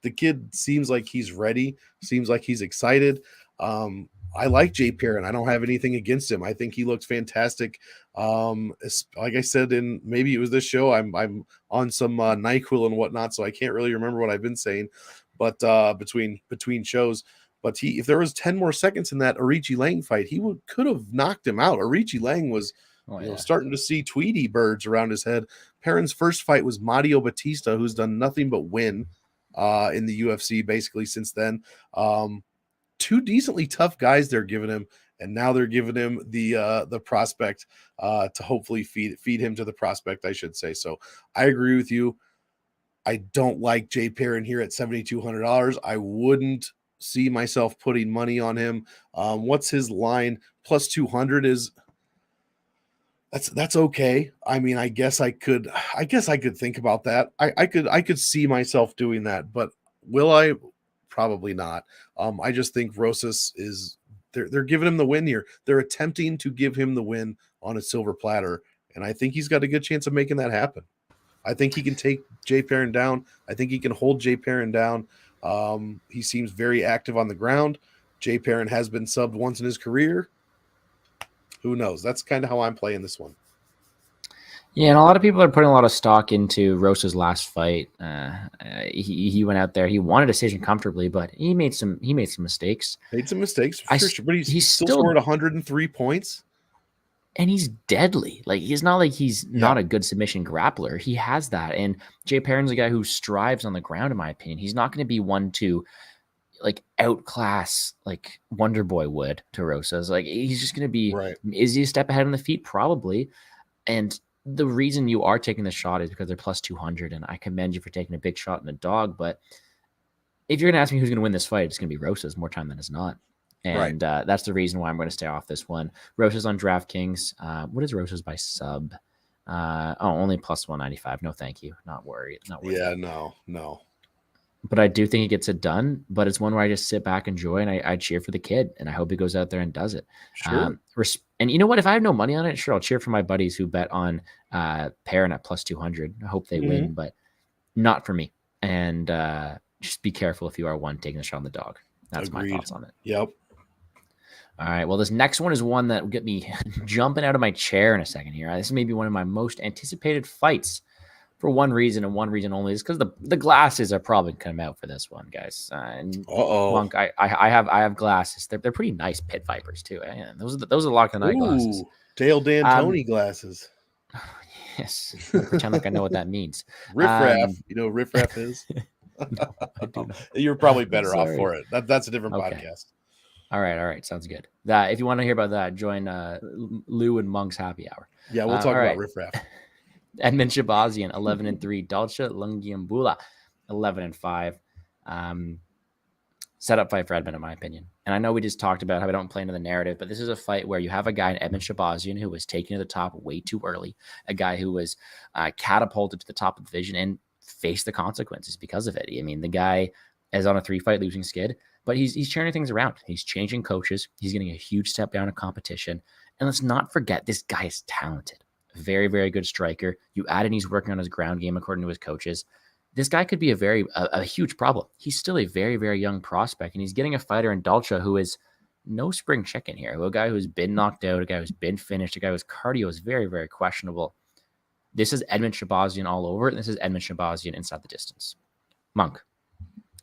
seems like he's ready, seems like he's excited. I like Jay Perrin. I don't have anything against him. I think he looks fantastic. Like I said, in maybe it was this show, I'm on some NyQuil and whatnot, so I can't really remember what I've been saying, but between shows. But if there was 10 more seconds in that Arichi Lang fight, he could have knocked him out. Arichi Lang was starting to see Tweety birds around his head. Perrin's first fight was Mario Batista, who's done nothing but win. in the UFC basically since then. Two decently tough guys they're giving him, and now they're giving him the prospect to hopefully feed him to the prospect, I should say. So I agree with you. I don't like Jay Perrin here at $7,200. I wouldn't see myself putting money on him. What's his line? Plus 200 is that's okay. I mean, I guess I could think about that. I could see myself doing that, but will I? Probably not. I just think Rosas is they're giving him the win here. They're attempting to give him the win on a silver platter, and I think he's got a good chance of making that happen. I think he can take Jay Perrin down. I think he can hold Jay Perrin down. He seems very active on the ground. Jay Perrin has been subbed once in his career. Who knows? That's kind of how I'm playing this one. Yeah, and a lot of people are putting a lot of stock into Rosa's last fight. He went out there. He won a decision comfortably, but he made some mistakes. Made some mistakes, for sure, but he's still scored 103 points. And he's deadly. Like, he's not like he's not a good submission grappler. He has that. And Jay Perrin's a guy who strives on the ground, in my opinion. He's not going to be one to like outclass like Wonder Boy would to Rosas. Like, he's just going to be, is he a step ahead on the feet? Probably. And the reason you are taking the shot is because they're plus 200. And I commend you for taking a big shot in the dog. But if you're going to ask me who's going to win this fight, it's going to be Rosas more time than it's not. And that's the reason why I'm going to stay off this one. Rosas on DraftKings. What is Rosas by sub? Only plus 195. No, thank you. Not worried. Yeah, no. But I do think he gets it done. But it's one where I just sit back, enjoy, and I cheer for the kid. And I hope he goes out there and does it. Sure. And you know what? If I have no money on it, sure, I'll cheer for my buddies who bet on Perrin at plus 200. I hope they win, but not for me. And just be careful if you are one taking the shot on the dog. That's my thoughts on it. Yep. All right. Well, this next one is one that will get me jumping out of my chair in a second here. This is maybe one of my most anticipated fights for one reason and one reason only, is because the glasses are probably come out for this one, guys. Monk, I have glasses. They're pretty nice Pit Vipers too. Yeah, those are lock of the night glasses. Dale D'Antoni glasses. Yes. Pretend like I know what that means. Riff-raff. You know what riff-raff is? No, I do not. You're probably better off for it. That's a different podcast. All right. Sounds good. If you want to hear about that, join Lou and Monk's happy hour. Yeah, we'll talk about riff-raff. Edmund Shabazian, 11-3. Dalcha Lungiambula, 11-5. Setup fight for Edmund, in my opinion. And I know we just talked about how we don't play into the narrative, but this is a fight where you have a guy in Edmund Shabazian who was taken to the top way too early, a guy who was catapulted to the top of the division and faced the consequences because of it. I mean, the guy is on a 3-fight losing skid, but he's turning things around. He's changing coaches. He's getting a huge step down in competition. And let's not forget, this guy is talented. Very, very good striker. You add in he's working on his ground game according to his coaches. This guy could be a huge problem. He's still a very, very young prospect, and he's getting a fighter in Dalcha who is no spring chicken here. A guy who's been knocked out, a guy who's been finished, a guy whose cardio is very, very questionable. This is Edmund Shabazian all over, and this is Edmund Shabazian inside the distance. Monk.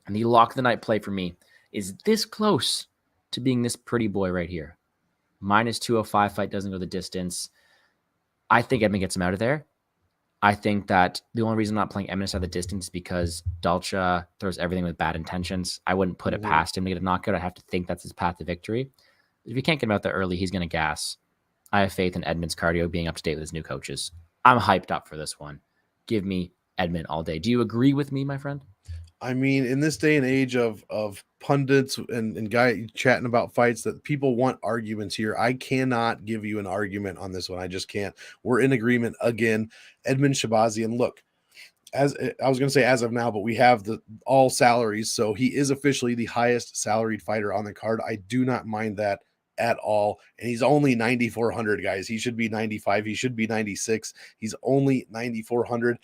And the lock of the night play for me is this close to being this pretty boy right here. Minus 205 fight doesn't go the distance. I think Edmund gets him out of there. I think that the only reason I'm not playing Edmund inside the distance is because Dalcha throws everything with bad intentions. I wouldn't put it past him to get a knockout. I have to think that's his path to victory. If you can't get him out there early, he's going to gas. I have faith in Edmund's cardio being up to date with his new coaches. I'm hyped up for this one. Give me Edmund all day. Do you agree with me, my friend? I mean, in this day and age of pundits and guy chatting about fights, that people want arguments here. I cannot give you an argument on this one. I just can't. We're in agreement again. Edmund Shabazian, look, as I was going to say as of now, but we have all salaries. So he is officially the highest salaried fighter on the card. I do not mind that at all. And he's only 9,400, guys. He should be 95. He should be 96. He's only 9,400.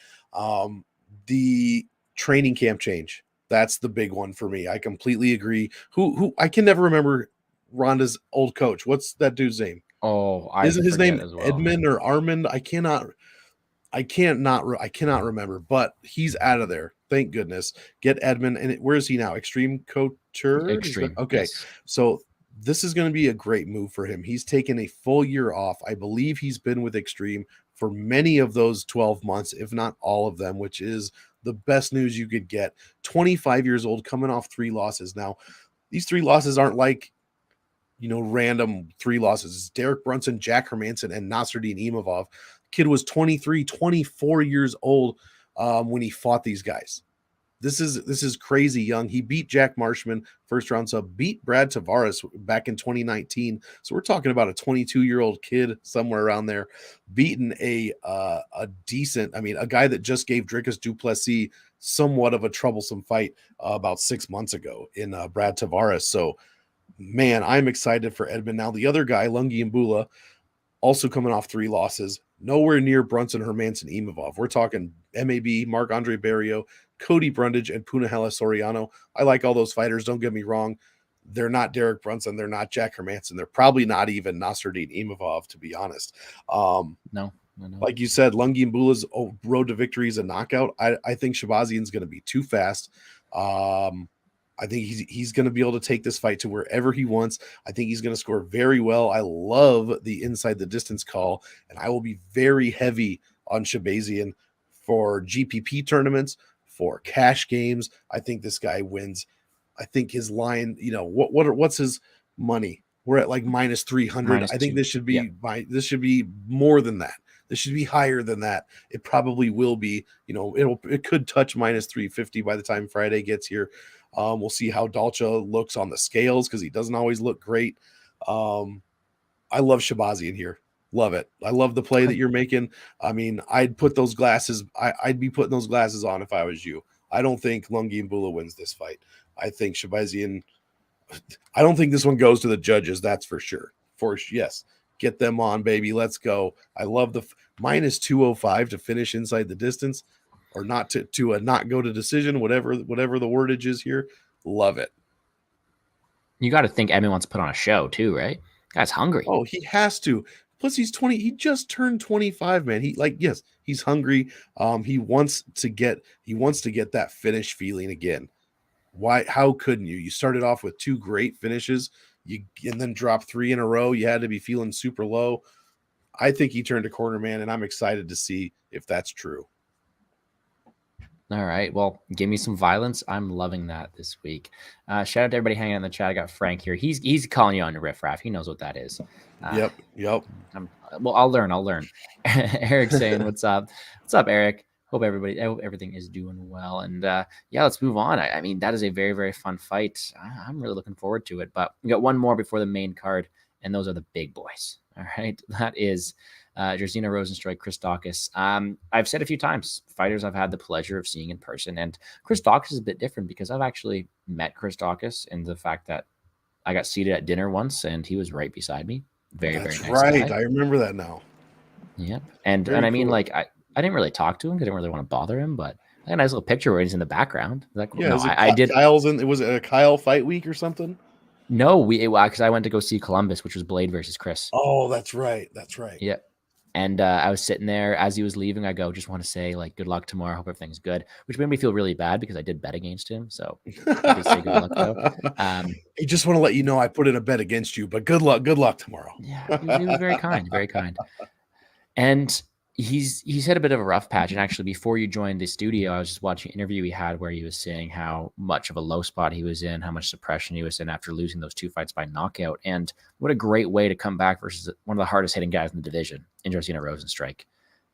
The training camp change, that's the big one for me. I completely agree. Who I can never remember Ronda's old coach. What's that dude's name? Isn't his name Edmund or Armand? I cannot remember, but he's out of there. Thank goodness. Get Edmund. And where is he now? Extreme Couture? Extreme. Okay. Yes. So this is going to be a great move for him. He's taken a full year off. I believe he's been with Extreme for many of those 12 months, if not all of them, which is the best news you could get. 25 years old, coming off 3 losses. Now, these 3 losses aren't like, random 3 losses. It's Derek Brunson, Jack Hermanson, and Nasruddin Imavov. Kid was 23, 24 years old when he fought these guys. This is crazy young. He beat Jack Marshman, first round sub, beat Brad Tavares back in 2019. So we're talking about a 22-year-old kid somewhere around there, beating a decent, a guy that just gave Dricus du Plessis somewhat of a troublesome fight about 6 months ago in Brad Tavares. So, man, I'm excited for Edmund. Now, the other guy, Lungi Mbula, also coming off 3 losses, nowhere near Brunson, Hermanson, Imavov. We're talking MAB, Marc-Andre Barrio, Cody Brundage, and Punahele Soriano. I like all those fighters. Don't get me wrong. They're not Derek Brunson. They're not Jack Hermanson. They're probably not even Nasruddin Imavov, to be honest. No. Like you said, Lungi Mbula's road to victory is a knockout. I think Shabazian's going to be too fast. I think he's going to be able to take this fight to wherever he wants. I think he's going to score very well. I love the inside the distance call, and I will be very heavy on Shabazian for GPP tournaments, for cash games. I think this guy wins. I think his line, what's his money? We're at like minus 300. I think this should be this should be more than that. This should be higher than that. It probably will be. It could touch minus 350 by the time Friday gets here. We'll see how Dalcha looks on the scales because he doesn't always look great. I love Shabazian here. Love it. I love the play that you're making. I'd put those glasses. I'd be putting those glasses on if I was you. I don't think Lungi Mbula wins this fight. I think Shabazian. I don't think this one goes to the judges. That's for sure. Yes, get them on, baby. Let's go. I love the minus 205 to finish inside the distance, or not to not go to decision. Whatever the wordage is here. Love it. You got to think Edmund wants to put on a show too, right? Guy's hungry. Oh, he has to. Plus, he's 20. He just turned 25, man. Yes, he's hungry. He wants to get that finish feeling again. Why? How couldn't you? You started off with 2 great finishes, and then dropped 3 in a row. You had to be feeling super low. I think he turned a corner, man, and I'm excited to see if that's true. All right. Well, give me some violence. I'm loving that this week. Shout out to everybody hanging out in the chat. I got Frank here. He's calling you on your riffraff. He knows what that is. Yep. Well, I'll learn. Eric saying, "What's up? What's up, Eric? I hope everything is doing well." And let's move on. I mean, that is a very, very fun fight. I'm really looking forward to it. But we got one more before the main card, and those are the big boys. All right. That is Jairzinho Rozenstruik, Chris Daukaus. I've said a few times, fighters I've had the pleasure of seeing in person, and Chris Daukaus is a bit different because I've actually met Chris Daukaus, and the fact that I got seated at dinner once and he was right beside me. Very nice right. guy. I remember that now. Yeah. And I mean, like, I didn't really talk to him because I didn't really want to bother him, but I got a nice little picture where he's in the background. Like, yeah, no, I did. Was it a Kyle fight week or something? No, because I went to go see Columbus, which was Blade versus Chris. Oh, that's right. Yeah. And I was sitting there as he was leaving. I go, just want to say, like, good luck tomorrow. Hope everything's good, which made me feel really bad because I did bet against him. So I did say good luck, though. I just want to let you know I put in a bet against you, but good luck tomorrow. Yeah, he was very kind, very kind. And he's had a bit of a rough patch. And actually, before you joined the studio, I was just watching an interview he had where he was saying how much of a low spot he was in, how much suppression he was in after losing those 2 fights by knockout. And what a great way to come back versus one of the hardest hitting guys in the division, in Jairzinho Rozenstruik.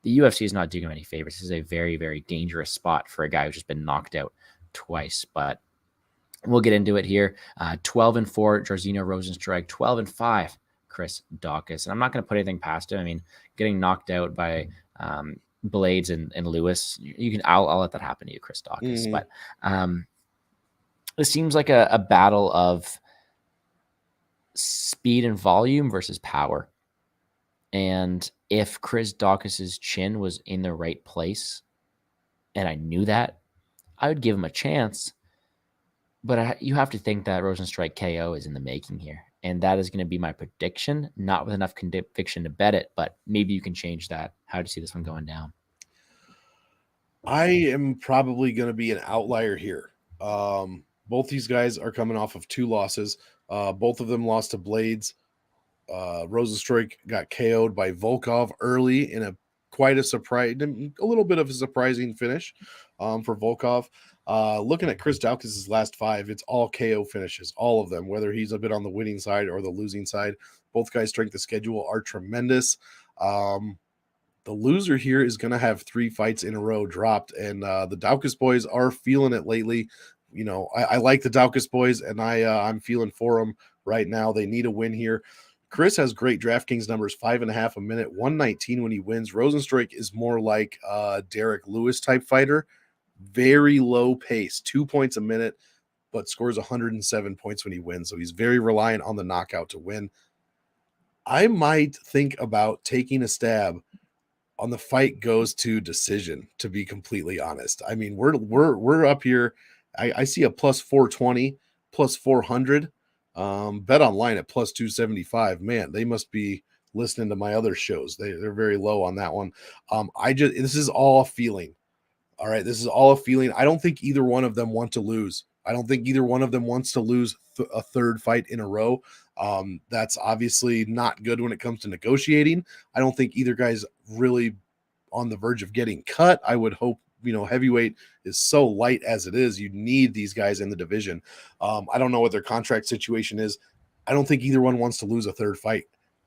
The UFC is not doing him any favors. This is a very, very dangerous spot for a guy who's just been knocked out twice. But we'll get into it here. 12-4, Jairzinho Rozenstruik. 12-5, Chris Daukaus. And I'm not going to put anything past him. I mean, getting knocked out by Blades and Lewis, I'll let that happen to you, Chris Daukaus. But it seems like a battle of speed and volume versus power. And if Chris Daukaus's chin was in the right place, and I knew that, I would give him a chance. But you have to think that Rozenstruik KO is in the making here. And that is going to be my prediction, not with enough conviction to bet it, but maybe you can change that. How do you see this one going down? I am probably going to be an outlier here. Both these guys are coming off of 2 losses. Both of them lost to Blades. Rozenstruik got KO'd by Volkov early in a quite a surprise, a little bit of a surprising finish for Volkov. Looking at Chris Daukaus' last 5, it's all KO finishes, all of them, whether he's a bit on the winning side or the losing side. Both guys' strength of schedule are tremendous. The loser here is going to have 3 fights in a row dropped, and the Daukaus boys are feeling it lately. You know, I like the Daukaus boys, and I'm feeling for them right now. They need a win here. Chris has great DraftKings numbers, 5.5 a minute, 119 when he wins. Rosenstruik is more like Derek Lewis type fighter, very low pace, 2 points a minute, but scores 107 points when he wins. So he's very reliant on the knockout to win. I might think about taking a stab on the fight goes to decision, to be completely honest. I mean, we're up here. I see a plus 420, plus 400. Bet online at plus 275. Man, they must be listening to my other shows. They're very low on that one. This is all a feeling. All right, this is all a feeling. I don't think either one of them want to lose. I don't think either one of them wants to lose a third fight in a row. That's obviously not good when it comes to negotiating. I don't think either guy's really on the verge of getting cut. I would hope, heavyweight is so light as it is. You need these guys in the division. I don't know what their contract situation is. I don't think either one wants to lose a third fight.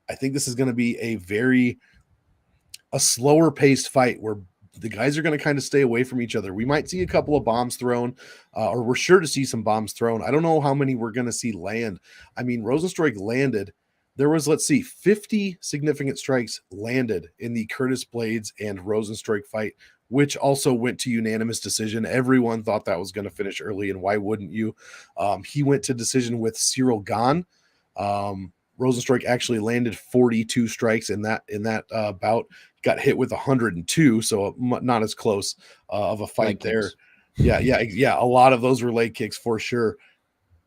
I think this is going to be a slower paced fight where the guys are going to kind of stay away from each other. We might see a couple of bombs thrown, or we're sure to see some bombs thrown. I don't know how many we're going to see land. I mean, Rosenstruik landed. There was, 50 significant strikes landed in the Curtis Blades and Rosenstruik fight, which also went to unanimous decision. Everyone thought that was going to finish early, and why wouldn't you? He went to decision with Cyril Gahn. Rosenstruik actually landed 42 strikes in that bout. Got hit with 102, so not as close of a fight there. Yeah. A lot of those were leg kicks for sure.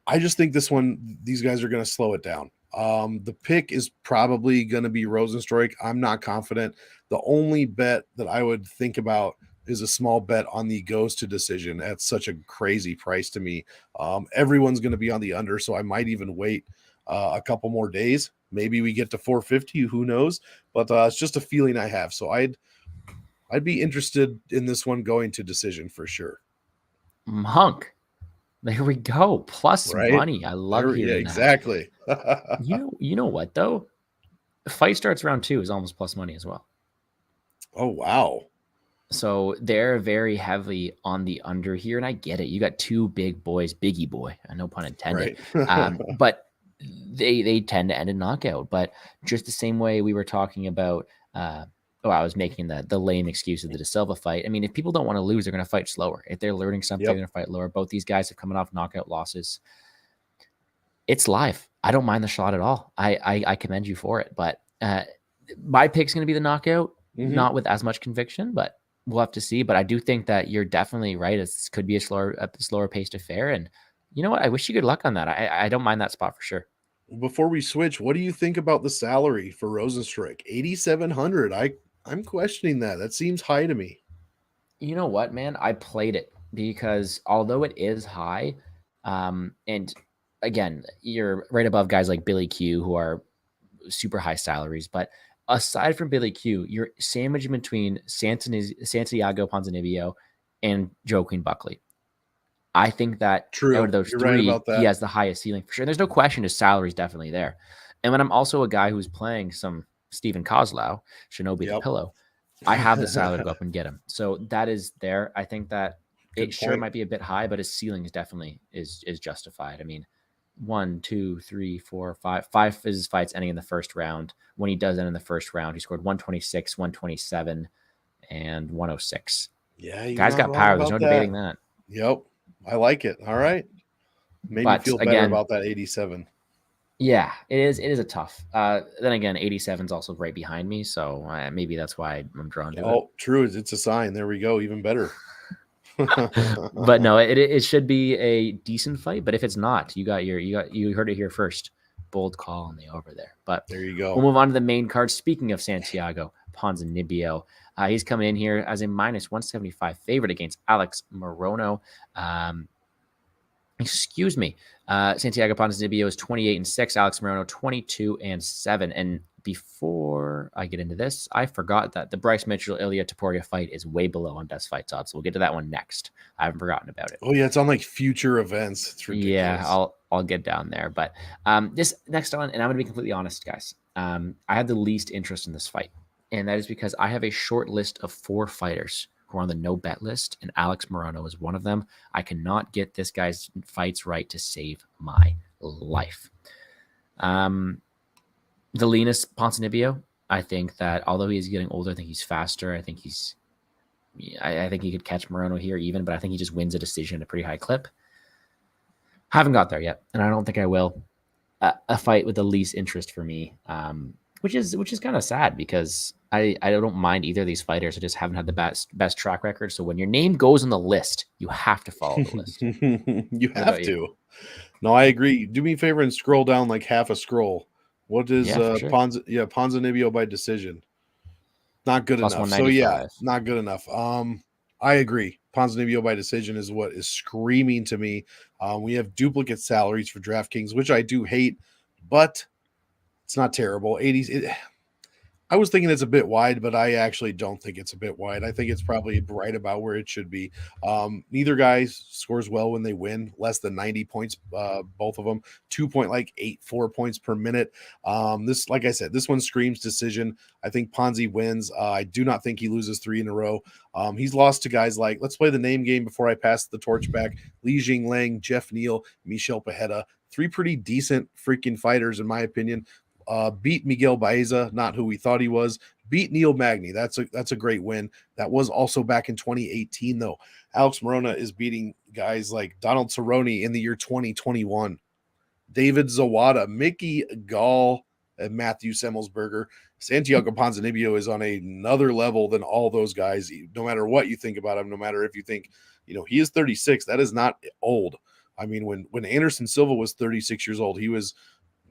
I just think these guys are going to slow it down. The pick is probably going to be Rosenstruik. I'm not confident. The only bet that I would think about is a small bet on the goes to decision at such a crazy price to me. Everyone's going to be on the under, so I might even wait a couple more days. Maybe we get to 450, who knows? But it's just a feeling I have. So I'd be interested in this one going to decision for sure. Monk. There we go. Plus right? Money. I love hearing that. Exactly. You know what though? Fight starts round 2 is almost plus money as well. Oh wow. So they're very heavily on the under here, and I get it. You got 2 big boys, biggie boy, no pun intended. Right. But they tend to end in knockout. But just the same way we were talking about, I was making the lame excuse of the De Silva fight. I mean, if people don't want to lose, they're going to fight slower. If they're learning something, they're going to fight lower. Both these guys have coming off knockout losses. It's live. I don't mind the shot at all. I commend you for it. But my pick's going to be the knockout, not with as much conviction, but we'll have to see. But I do think that you're definitely right. This could be a slower paced affair. And you know what? I wish you good luck on that. I don't mind that spot for sure. Before we switch, what do you think about the salary for Rosenstruik? 8,700. I'm questioning that. That seems high to me. You know what, man? I played it because although it is high, and again, you're right above guys like Billy Q who are super high salaries, but aside from Billy Q, you're sandwiched between Santiago Ponzinibbio and Joaquin Buckley. I think that out of those 3, he has the highest ceiling for sure. There's no question his salary is definitely there. And when I'm also a guy who's playing some Stephen Kozlow, Shinobi the Pillow, I have the salary to go up and get him. So that is there. I think that it sure might be a bit high, but his ceiling is definitely is justified. I mean, 1, 2, 3, 4, 5. 5 of his fights ending in the first round. When he does end in the first round, he scored 126, 127, and 106. Yeah, guy's got power. There's no debating that. Yep. I like it. All right. Made me feel better about that 87. Yeah, it is a tough. Then again, 87 is also right behind me, so maybe that's why I'm drawn to it. Oh, true. It's a sign. There we go. Even better. But no, it should be a decent fight. But if it's not, you heard it here first. Bold call on the over there. But there you go. We'll move on to the main card. Speaking of Santiago Ponzinibbio, he's coming in here as a minus 175 favorite against Alex Morono. Excuse me. Santiago Ponzinibbio is 28-6. Alex Morono 22-7. And before I get into this, I forgot that the Bryce Mitchell-Ilya Topuria fight is way below on best fights odds. So we'll get to that one next. I haven't forgotten about it. Oh yeah, it's on like future events. It's Yeah, ridiculous. I'll get down there. But this next one, and I'm gonna be completely honest, guys. I had the least interest in this fight, and that is because I have a short list of 4 fighters who are on the no bet list, and Alex Morono is one of them. I cannot get this guy's fights right to save my life. The Linus Ponzinibbio, I think that although he's getting older, I think he's faster. I think I think he could catch Morono here even, but I think he just wins a decision at a pretty high clip. Haven't got there yet, and I don't think I will. A fight with the least interest for me, which is kind of sad because I don't mind either of these fighters. I just haven't had the best track record. So when your name goes on the list, you have to follow the list. You What have about to. you? No, I agree. Do me a favor and scroll down like half a scroll. What is Yeah, for sure. Ponzinibbio by decision? Not good Plus enough. So yeah, 195. not good enough. I agree. Ponzinibbio by decision is what is screaming to me. We have duplicate salaries for DraftKings, which I do hate, but it's not terrible. 80s. I was thinking it's a bit wide, but I actually don't think it's a bit wide. I think it's probably right about where it should be. Neither guy scores well when they win, less than 90 points, both of them, 2.84 points per minute. This, like I said, this one screams decision. I think Ponzi wins. I do not think he loses 3 in a row. He's lost to guys like, let's play the name game before I pass the torch back, Li Jingliang, Jeff Neal, Michel Pajeda. 3 pretty decent freaking fighters, in my opinion. Beat Miguel Baeza, not who we thought he was. Beat Neil Magny. That's a great win. That was also back in 2018, though. Alex Morona is beating guys like Donald Cerrone in the year 2021. David Zawada, Mickey Gall, and Matthew Semmelsberger. Santiago Ponzinibbio is on another level than all those guys. No matter what you think about him, no matter if you think, he is 36. That is not old. I mean, when Anderson Silva was 36 years old, he was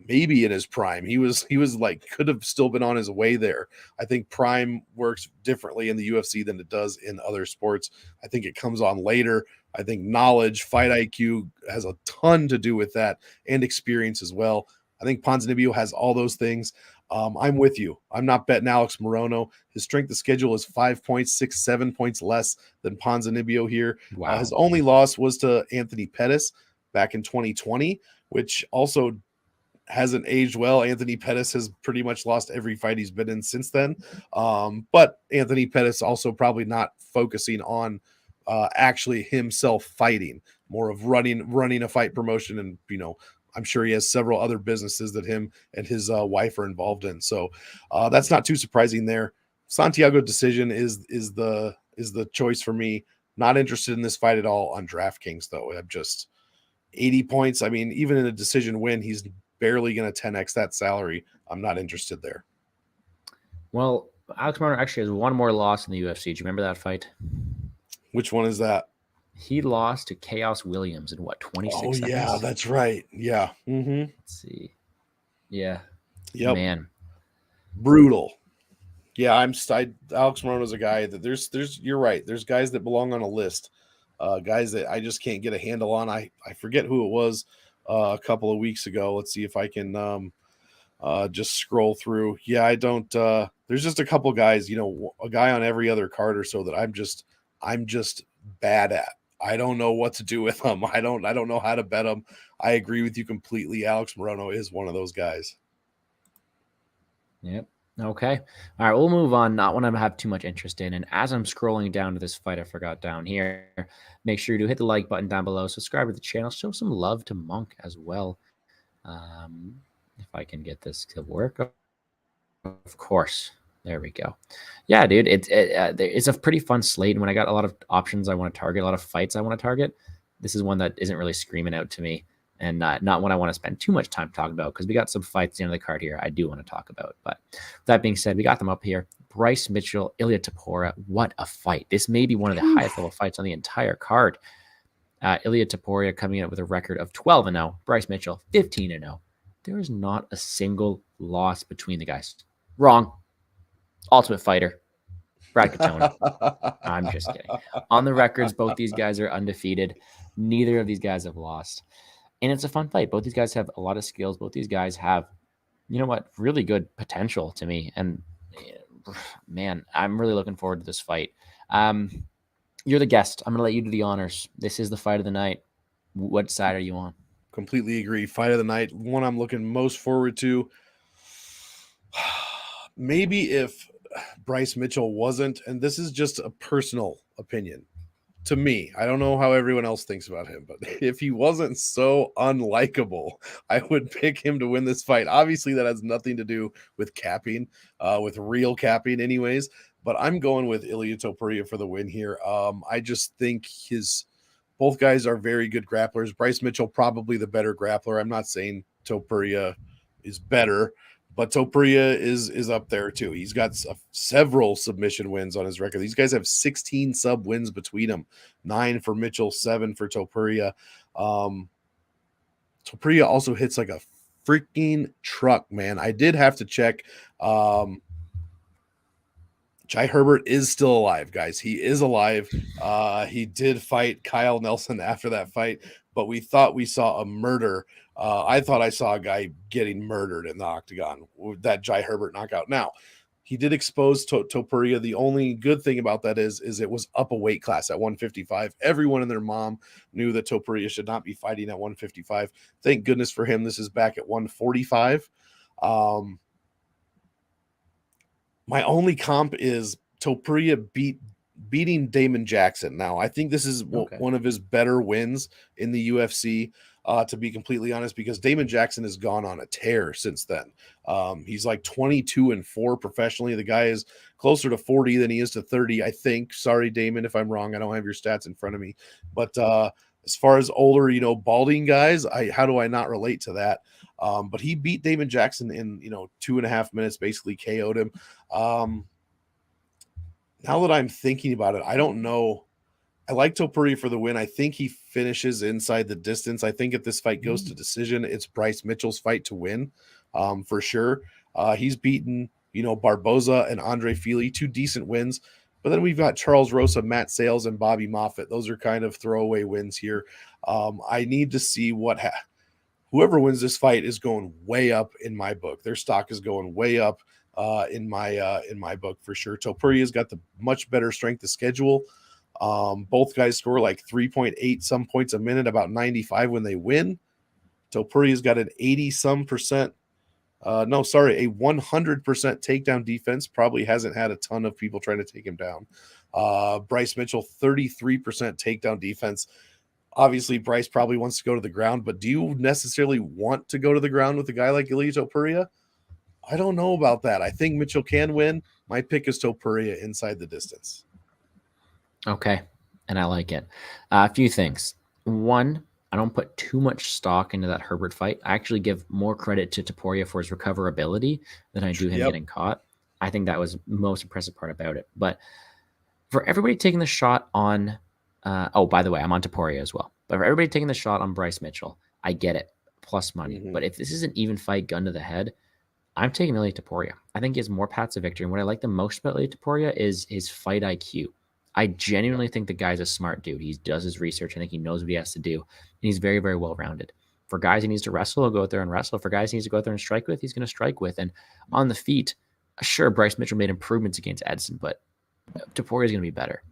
maybe in his prime. He was like, could have still been on his way there. I think prime works differently in the UFC than it does in other sports. I think it comes on later. I think knowledge, fight IQ has a ton to do with that, and experience as well. I think Ponzinibbio has all those things. I'm with you. I'm not betting Alex Morono. His strength of schedule is 5 points, 6, 7 points less than Ponzinibbio here. Wow. His only loss was to Anthony Pettis back in 2020, which also hasn't aged well. Anthony Pettis has pretty much lost every fight he's been in since then. But Anthony Pettis also probably not focusing on actually himself fighting, more of running a fight promotion. And, I'm sure he has several other businesses that him and his wife are involved in. So that's not too surprising there. Santiago decision is the choice for me. Not interested in this fight at all on DraftKings, though. I'm just 80 points. I mean, even in a decision win, he's barely going to 10x that salary. I'm not interested there. Well, Alex Morono actually has one more loss in the UFC. Do you remember that fight? Which one is that? He lost to Chaos Williams in 26 seconds? Oh, yeah, that's right. Yeah. Mm-hmm. Let's see. Yeah. Yep. Man. Brutal. Yeah, Alex Morono's a guy that you're right. There's guys that belong on a list. Guys that I just can't get a handle on. I forget who it was a couple of weeks ago. Let's see if I can just scroll through. Yeah, I don't. There's just a couple guys, a guy on every other card or so that I'm just bad at. I don't know what to do with them. I don't know how to bet them. I agree with you completely. Alex Morono is one of those guys. Yep. Okay. All right. We'll move on. Not one I have too much interest in. And as I'm scrolling down to this fight, I forgot down here, make sure to hit the like button down below, subscribe to the channel, show some love to Monk as well. If I can get this to work, of course. There we go. Yeah, dude, it's a pretty fun slate. And when I got a lot of options I want to target, a lot of fights I want to target, this is one that isn't really screaming out to me, and not one I want to spend too much time talking about, because we got some fights at the end of the card here I do want to talk about. But with that being said, we got them up here. Bryce Mitchell, Ilya Topuria. What a fight. This may be one of the highest level fights on the entire card. Ilya Topuria coming out with a record of 12-0. Bryce Mitchell, 15-0. There is not a single loss between the guys. Wrong. Ultimate Fighter, Brad Katona. I'm just kidding. On the records, both these guys are undefeated. Neither of these guys have lost. And it's a fun fight. Both these guys have a lot of skills. Both these guys have You know what? Really good potential to me. And man, I'm really looking forward to this fight. You're the guest. I'm going to let you do the honors. This is the fight of the night. What side are you on? Completely agree. Fight of the night, one I'm looking most forward to. Maybe if Bryce Mitchell wasn't, and this is just a personal opinion to me, I don't know how everyone else thinks about him, but if he wasn't so unlikable, I would pick him to win this fight. Obviously, that has nothing to do with capping, with real capping, anyways. But I'm going with Ilia Topuria for the win here. I just think both guys are very good grapplers. Bryce Mitchell probably the better grappler. I'm not saying Topuria is better, but Topuria is up there too. He's got several submission wins on his record. These guys have 16 sub wins between them, 9 for Mitchell, 7 for Topuria. Topuria also hits like a freaking truck, man. I did have to check. Jai Herbert is still alive, guys. He is alive. He did fight Kyle Nelson after that fight, but we thought we saw a murder. I thought I saw a guy getting murdered in the octagon with that Jai Herbert knockout. Now, he did expose Topuria. The only good thing about that is it was up a weight class at 155. Everyone and their mom knew that Topuria should not be fighting at 155. Thank goodness for him. This is back at 145. My only comp is Topuria beating Damon Jackson. Now, I think this is one of his better wins in the UFC, to be completely honest, because Damon Jackson has gone on a tear since then. He's like 22-4 professionally. The guy is closer to 40 than he is to 30, I think. Sorry, Damon, if I'm wrong. I don't have your stats in front of me. But as far as older, balding guys, how do I not relate to that? But he beat Damon Jackson in 2.5 minutes, basically KO'd him. Now that I'm thinking about it, I don't know. I like Topuria for the win. I think he finishes inside the distance. I think if this fight goes to decision, it's Bryce Mitchell's fight to win, for sure. He's beaten, Barboza and Andre Fili, 2 decent wins. But then we've got Charles Rosa, Matt Sales, and Bobby Moffitt. Those are kind of throwaway wins here. I need to see whoever wins this fight is going way up in my book. Their stock is going way up in my book for sure. Topuria's got the much better strength of schedule. Both guys score like 3.8 some points a minute, about 95 when they win. Topuria's got an 80 some percent. A 100% takedown defense. Probably hasn't had a ton of people trying to take him down. Bryce Mitchell, 33% takedown defense. Obviously, Bryce probably wants to go to the ground, but do you necessarily want to go to the ground with a guy like Ilia Topuria? I don't know about that. I think Mitchell can win. My pick is Topuria inside the distance. Okay, and I like it. A few things. One, I don't put too much stock into that Herbert fight. I actually give more credit to Topuria for his recoverability than I do him getting caught. I think that was the most impressive part about it. But for everybody taking the shot on by the way, I'm on Topuria as well. But for everybody taking the shot on Bryce Mitchell, I get it. Plus money. Mm-hmm. But if this is an even fight, gun to the head, I'm taking Ilia Topuria. I think he has more paths to victory. And what I like the most about Ilia Topuria is his fight IQ. I genuinely think the guy's a smart dude. He does his research. I think he knows what he has to do. And he's very, very well-rounded. For guys he needs to wrestle, he'll go out there and wrestle. For guys he needs to go out there and strike with, he's going to strike with. And on the feet, sure, Bryce Mitchell made improvements against Edson, but Topuria is going to be better.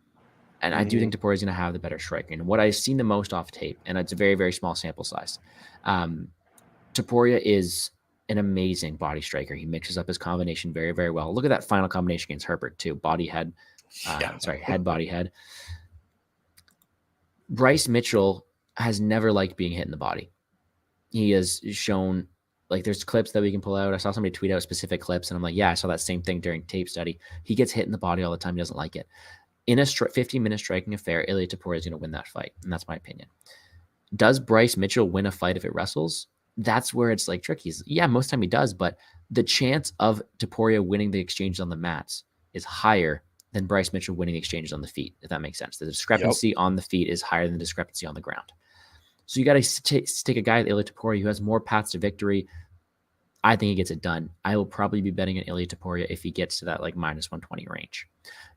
And I do think Topuria is going to have the better striking. And what I've seen the most off tape, and it's a very, very small sample size, Topuria is an amazing body striker. He mixes up his combination very, very well. Look at that final combination against Herbert, too. Head, body, head. Bryce Mitchell has never liked being hit in the body. He has shown, like, there's clips that we can pull out. I saw somebody tweet out specific clips, and I'm like, yeah, I saw that same thing during tape study. He gets hit in the body all the time. He doesn't like it. In a 15-minute striking affair, Ilia Topuria is going to win that fight, and that's my opinion. Does Bryce Mitchell win a fight if it wrestles? That's where it's like tricky. Yeah, most of the time he does, but the chance of Topuria winning the exchanges on the mats is higher than Bryce Mitchell winning the exchanges on the feet, if that makes sense. The discrepancy on the feet is higher than the discrepancy on the ground. So you got to take a guy like Ilia Topuria who has more paths to victory. I think he gets it done. I will probably be betting on Ilia Topuria if he gets to that like minus 120 range.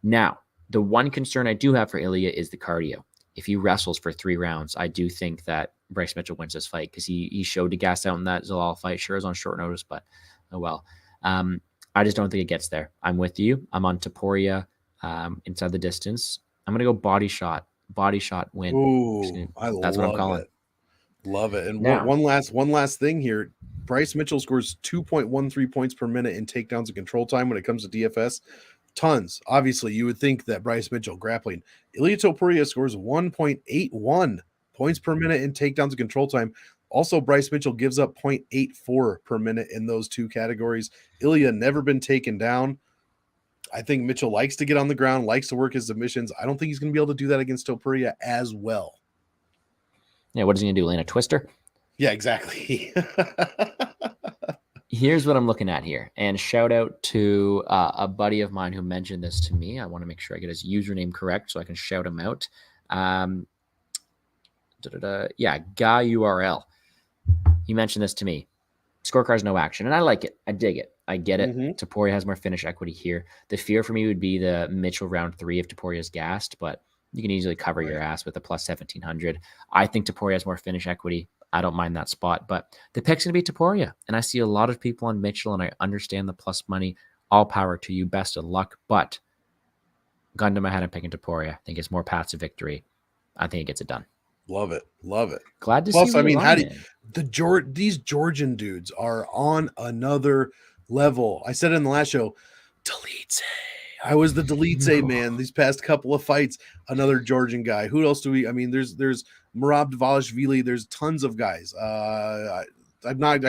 Now, the one concern I do have for Ilia is the cardio. If he wrestles for 3 rounds, I do think that Bryce Mitchell wins this fight because he showed to gas out in that Zalal fight. Sure, it was on short notice, but Oh well. I just don't think it gets there. I'm with you. I'm on Topuria inside the distance. I'm gonna go body shot win. Ooh, I That's what I'm love calling. it. Love it. And Now, one last thing here. Bryce Mitchell scores 2.13 points per minute in takedowns and control time when it comes to DFS. Tons. Obviously, you would think that Bryce Mitchell grappling. Ilia Topuria scores 1.81 points per minute in takedowns and control time. Also, Bryce Mitchell gives up 0.84 per minute in those two categories. Ilya never been taken down. I think Mitchell likes to get on the ground, likes to work his submissions. I don't think he's going to be able to do that against Topuria as well. yeah, what is he gonna do? Land a twister? Yeah, exactly. Here's what I'm looking at here. And shout out to a buddy of mine who mentioned this to me. I want to make sure I get his username correct so I can shout him out. Yeah, Guy URL. He mentioned this to me. Scorecards, no action. And I like it. I dig it. I get it. Mhm. Topuria has more finish equity here. The fear for me would be the Mitchell round 3 if Topuria's gassed, but you can easily cover your ass with a plus 1700. I think Topuria has more finish equity. I don't mind that spot, but the pick's going to be Topuria. And I see a lot of people on Mitchell, and I understand the plus money. All power to you. Best of luck. But gun to my head, I'm picking Topuria. I think it's more paths to victory. I think it gets it done. Love it. Love it. Glad to see Plus, where I mean, how do in. these Georgian dudes are on another level. I said it in the last show, Delete. I was the Delete man these past couple of fights. Another Georgian guy. Who else do we? I mean, there's Merab Dvalishvili. There's tons of guys. I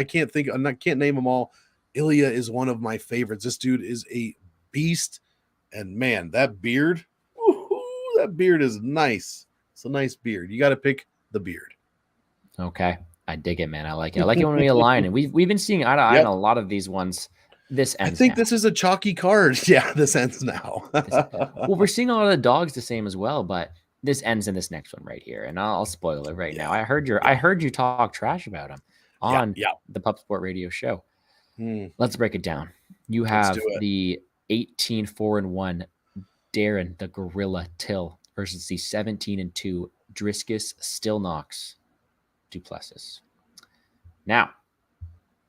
can't name them all. Ilya is one of my favorites. This dude is a beast, and man, that beard, that beard is nice. It's a nice beard. You got to pick the beard. Okay. I dig it, man. I like it. I like it when we align. And we've been seeing eye to eye on a lot of these ones. This ends. I think now. this is a chalky card. Yeah, this ends now. Well, we're seeing a lot of the dogs the same as well, but this ends in this next one right here. And I'll spoil it right now. I heard you talk trash about him on the Pup Sport Radio show. Let's break it down. You have the 18-4-1 Darren the Gorilla Till versus the 17-2 Driscus Stillknox Duplessis. Now,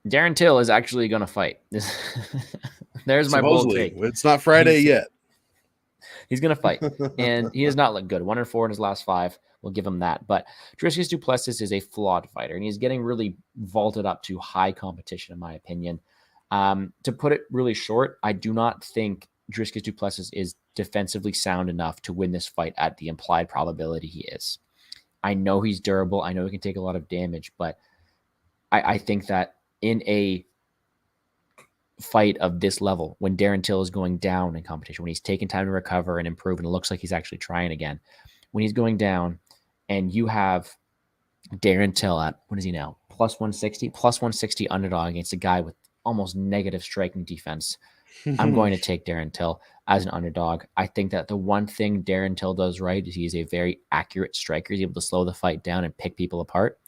Darren Till is actually going to fight. There's my bold take. It's not Friday yet. He's going to fight, and he does not look good. 1-4 in his last 5. We'll give him that. But Driscus Duplessis is a flawed fighter, and he's getting really vaulted up to high competition, in my opinion. To put it really short, I do not think Driscus Duplessis is defensively sound enough to win this fight at the implied probability he is. I know he's durable. I know he can take a lot of damage, but I think that in a fight of this level, when Darren Till is going down in competition, when he's taking time to recover and improve, and it looks like he's actually trying again, when he's going down, and you have Darren Till at, what is he now? Plus 160 underdog against a guy with almost negative striking defense. I'm going to take Darren Till as an underdog. I think that the one thing Darren Till does right is he's a very accurate striker. He's able to slow the fight down and pick people apart.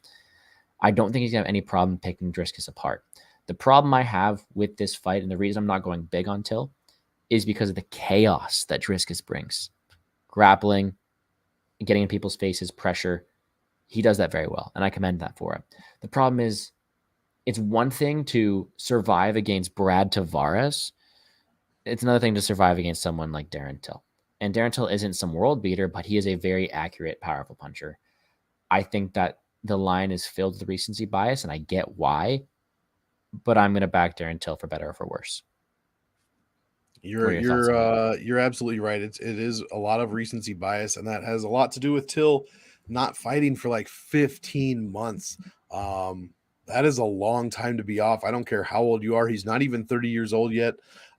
I don't think he's going to have any problem picking Driscus apart. The problem I have with this fight, and the reason I'm not going big on Till, is because of the chaos that Driscus brings. Grappling, getting in people's faces, pressure. He does that very well, and I commend that for him. The problem is, it's one thing to survive against Brad Tavares. It's another thing to survive against someone like Darren Till. And Darren Till isn't some world beater, but he is a very accurate, powerful puncher. I think that the line is filled with recency bias, and I get why, but I'm going to back Darren Till for better or for worse. You're absolutely right. It is a lot of recency bias, and that has a lot to do with Till not fighting for like 15 months. That is a long time to be off. I don't care how old you are. He's not even 30 years old yet.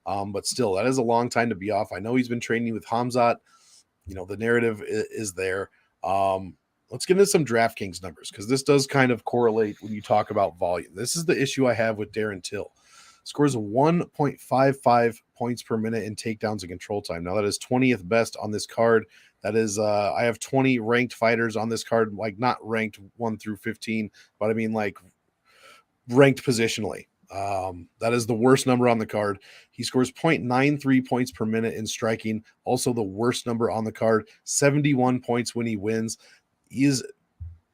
But still, that is a long time to be off. I know he's been training with Hamzat. You know, the narrative is there. Let's get into some DraftKings numbers, because this does kind of correlate when you talk about volume. This is the issue I have with Darren Till. Scores 1.55 points per minute in takedowns and control time. Now, that is 20th best on this card. That is, I have 20 ranked fighters on this card, like not ranked 1 through 15, but I mean like ranked positionally. That is the worst number on the card. He scores 0.93 points per minute in striking. Also the worst number on the card. 71 points when he wins. He is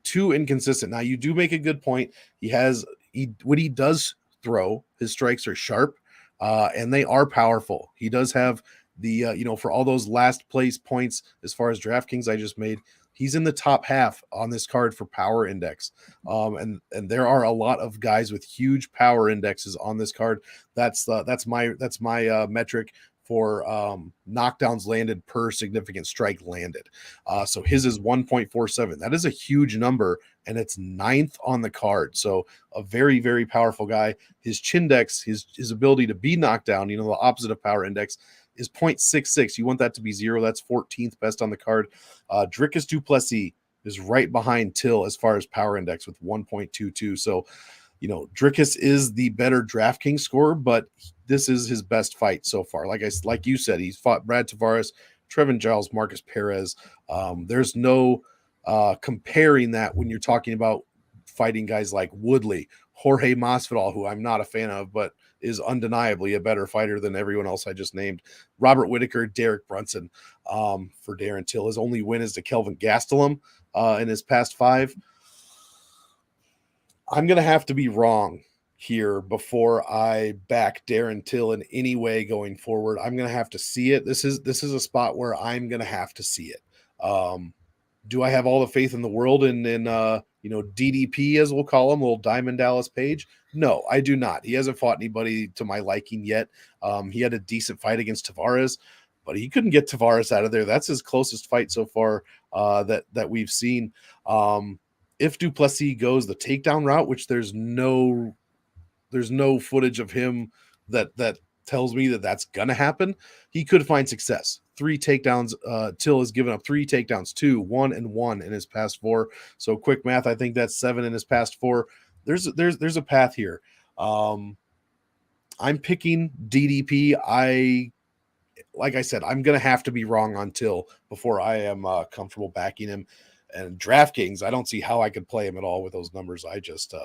too inconsistent. Now, you do make a good point. When he does throw. His strikes are sharp, and they are powerful. He does have the for all those last place points as far as DraftKings I just made. He's in the top half on this card for power index. And there are a lot of guys with huge power indexes on this card. That's my metric for knockdowns landed per significant strike landed. So his is 1.47. That is a huge number, and it's 9th on the card. So a very, very powerful guy. His Chindex, his ability to be knocked down, the opposite of power index, is 0.66. You want that to be 0. That's 14th best on the card. Dricus du Plessis is right behind Till as far as power index with 1.22. So, Dricus is the better DraftKings scorer, but this is his best fight so far. Like you said, he's fought Brad Tavares, Trevin Giles, Marcus Perez. There's no comparing that when you're talking about fighting guys like Woodley, Jorge Masvidal, who I'm not a fan of, but is undeniably a better fighter than everyone else I just named. Robert Whitaker, Derek Brunson for Darren Till. His only win is to Kelvin Gastelum in his past 5. I'm going to have to be wrong here before I back Darren Till in any way going forward. I'm going to have to see it. This is a spot where I'm going to have to see it. Do I have all the faith in the world in DDP, as we'll call him, little Diamond Dallas Page? No, I do not. He hasn't fought anybody to my liking yet. He had a decent fight against Tavares, but he couldn't get Tavares out of there. That's his closest fight so far that we've seen. If du Plessis goes the takedown route, which there's no footage of him that tells me that that's gonna happen, he could find success. 3 takedowns. Till has given up 3 takedowns, 2, 1, and 1 in his past 4. So quick math, I think that's 7 in his past 4. There's a path here. I'm picking DDP. Like I said, I'm gonna have to be wrong on Till before I am comfortable backing him. And DraftKings, I don't see how I could play him at all with those numbers I just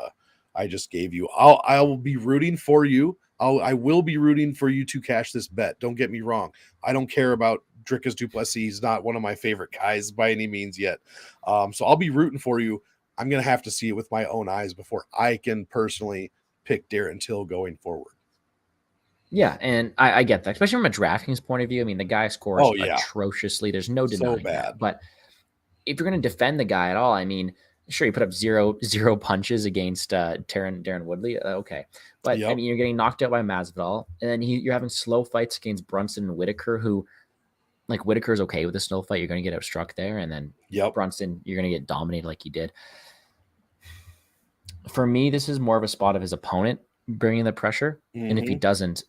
gave you. I will be rooting for you. I will be rooting for you to cash this bet. Don't get me wrong. I don't care about Dricus du Plessis. He's not one of my favorite guys by any means yet. So I'll be rooting for you. I'm going to have to see it with my own eyes before I can personally pick Darren Till going forward. Yeah, and I get that, especially from a DraftKings point of view. I mean, the guy scores atrociously. There's no denying that. But if you're going to defend the guy at all, I mean, sure, you put up zero punches against Darren Woodley. Okay. But I mean, you're getting knocked out by Masvidal, and then you're having slow fights against Brunson and Whitaker, who, like, Whitaker's okay with a slow fight. You're going to get outstruck there. And then Brunson, you're going to get dominated like he did. For me, this is more of a spot of his opponent bringing the pressure. Mm-hmm. And if he doesn't,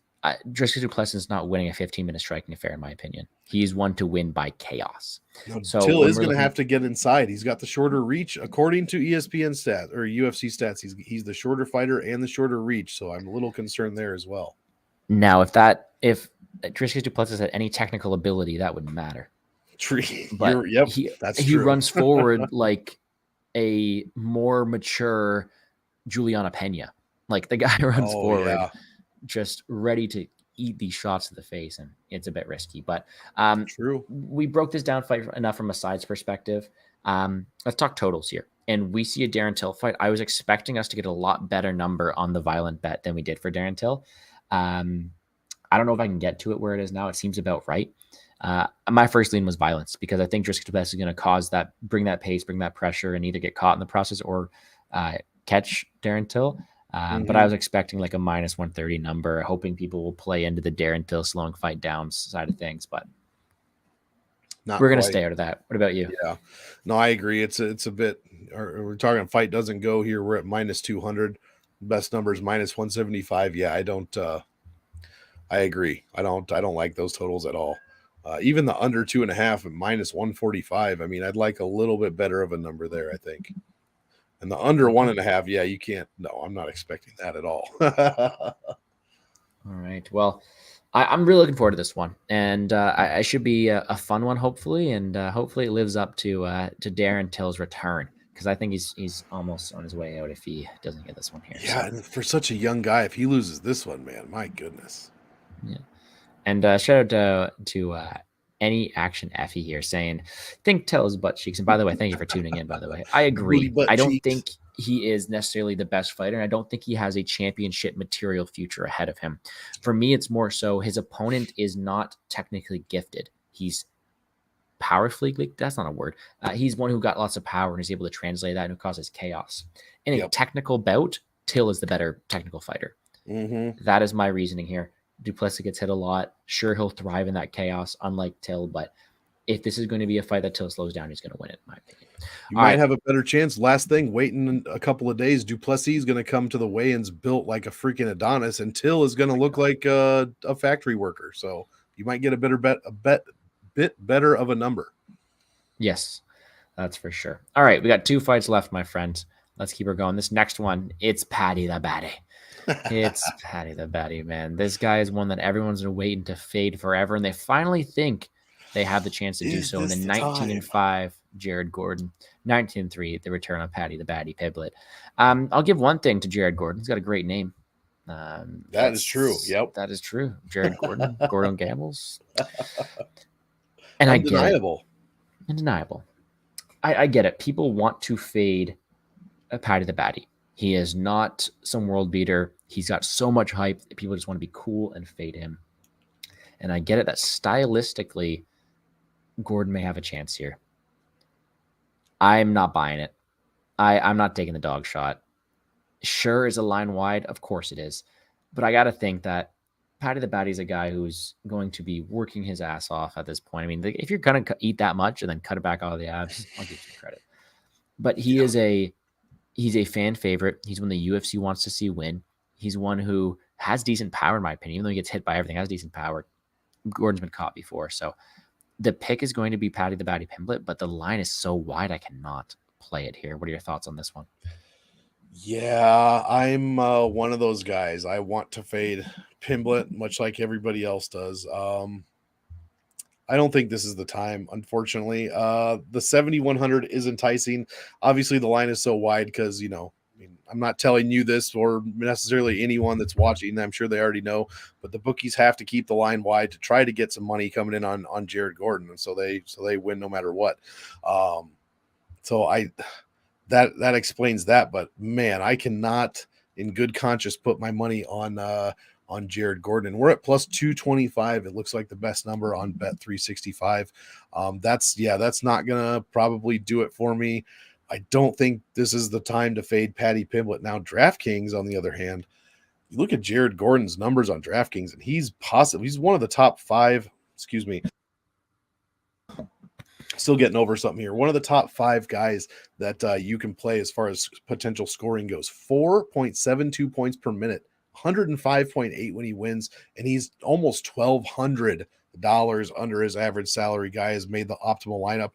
Dricus du Plessis is not winning a 15-minute striking affair, in my opinion. He's one to win by chaos. No, so Till is going to have to get inside. He's got the shorter reach, according to ESPN stats or UFC stats. He's the shorter fighter and the shorter reach. So I'm a little concerned there as well. Now, if Dricus du Plessis had any technical ability, that wouldn't matter. But he runs forward like a more mature Juliana Pena. Like, the guy runs forward. Just ready to eat these shots to the face, and it's a bit risky. But we broke this down fight enough from a sides perspective. Let's talk totals here. And we see a Darren Till fight. I was expecting us to get a lot better number on the violent bet than we did for Darren Till. I don't know if I can get to it where it is now. It seems about right. My first lean was violence, because I think Dricus du Plessis is going to bring that pace, bring that pressure, and either get caught in the process or catch Darren Till. But I was expecting like a minus 130 number, hoping people will play into the Darren Till slowing fight down side of things, but we're going to stay out of that. What about you? Yeah, no, I agree. It's a bit, we're talking fight doesn't go here. We're at minus 200. Best number is minus 175. Yeah, I agree. I don't like those totals at all. Even the under 2.5 at minus 145. I mean, I'd like a little bit better of a number there, I think. And the under 1.5, you can't. No, I'm not expecting that at all. All right. Well, I'm really looking forward to this one, and I should be a fun one, hopefully, and hopefully it lives up to Darren Till's return, because I think he's almost on his way out if he doesn't get this one here. Yeah, and for such a young guy, if he loses this one, man, my goodness. Yeah, and shout out to Any Action Effie here saying, think Till his butt cheeks. And by the way, thank you for tuning in, by the way. I agree. I don't think he is necessarily the best fighter. And I don't think he has a championship material future ahead of him. For me, it's more so his opponent is not technically gifted. He's powerfully, that's not a word. He's one who got lots of power and is able to translate that and who causes chaos. In a technical bout, Till is the better technical fighter. That is my reasoning here. Duplessis gets hit a lot. Sure, he'll thrive in that chaos, unlike Till, but if this is going to be a fight that Till slows down, he's going to win it, in my opinion. You might have a better chance. Last thing, waiting a couple of days, Duplessis is going to come to the weigh-ins built like a freaking Adonis, and Till is going to look like a factory worker. So you might get a bit better of a number. Yes, that's for sure. All right, we got 2 fights left, my friend. Let's keep her going. This next one, it's Paddy the Baddy. It's Paddy the Baddy, man. This guy is one that everyone's been waiting to fade forever, and they finally think they have the chance to do so. In the 19-5, Jared Gordon, 19-3, the return of Paddy the Baddy Piblet. I'll give one thing to Jared Gordon. He's got a great name. That is true. Yep, that is true. Jared Gordon, GordoGambles, and undeniable. Undeniable. I get it. People want to fade Paddy the Baddy. He is not some world beater. He's got so much hype that people just want to be cool and fade him. And I get it that stylistically, Gordon may have a chance here. I'm not buying it. I'm not taking the dog shot. Sure, is a line wide? Of course it is. But I got to think that Paddy the Baddy is a guy who's going to be working his ass off at this point. I mean, if you're going to eat that much and then cut it back out of the abs, I'll give you credit. But he's a fan favorite. He's one the UFC wants to see win. He's one who has decent power, in my opinion. Even though he gets hit by everything, has decent power. Gordon's been caught before. So the pick is going to be Paddy the Baddy Pimblett, but the line is so wide I cannot play it here. What are your thoughts on this one? Yeah, I'm one of those guys. I want to fade Pimblett, much like everybody else does. I don't think this is the time, unfortunately. The 7,100 is enticing. Obviously, the line is so wide because, I'm not telling you this or necessarily anyone that's watching. I'm sure they already know, but the bookies have to keep the line wide to try to get some money coming in on Jared Gordon, and so they win no matter what. That explains that. But man, I cannot, in good conscience, put my money on Jared Gordon. We're at plus 225. It looks like the best number on Bet 365. That's not gonna probably do it for me. I don't think this is the time to fade Paddy Pimblett. Now, DraftKings, on the other hand, you look at Jared Gordon's numbers on DraftKings, and he's one of the top 5. Excuse me. Still getting over something here. One of the top 5 guys that you can play as far as potential scoring goes. 4.72 points per minute. 105.8 when he wins, and he's almost $1,200 under his average salary. Guy has made the optimal lineup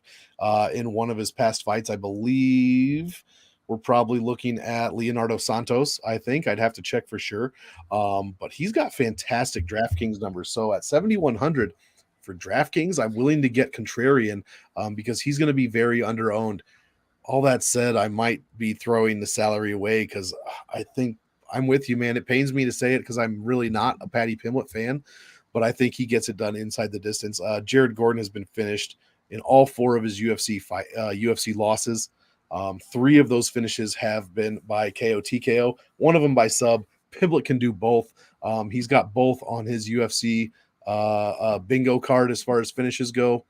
in one of his past fights. I believe we're probably looking at Leonardo Santos. I think I'd have to check for sure, but he's got fantastic DraftKings numbers. So at 7,100 for DraftKings, I'm willing to get contrarian because he's going to be very underowned. All that said, I might be throwing the salary away because I think I'm with you, man. It pains me to say it because I'm really not a Paddy Pimblett fan, but I think he gets it done inside the distance. Jared Gordon has been finished in all 4 of his UFC losses. 3 of those finishes have been by KO TKO, one of them by sub. Pimblett can do both. He's got both on his UFC bingo card as far as finishes go.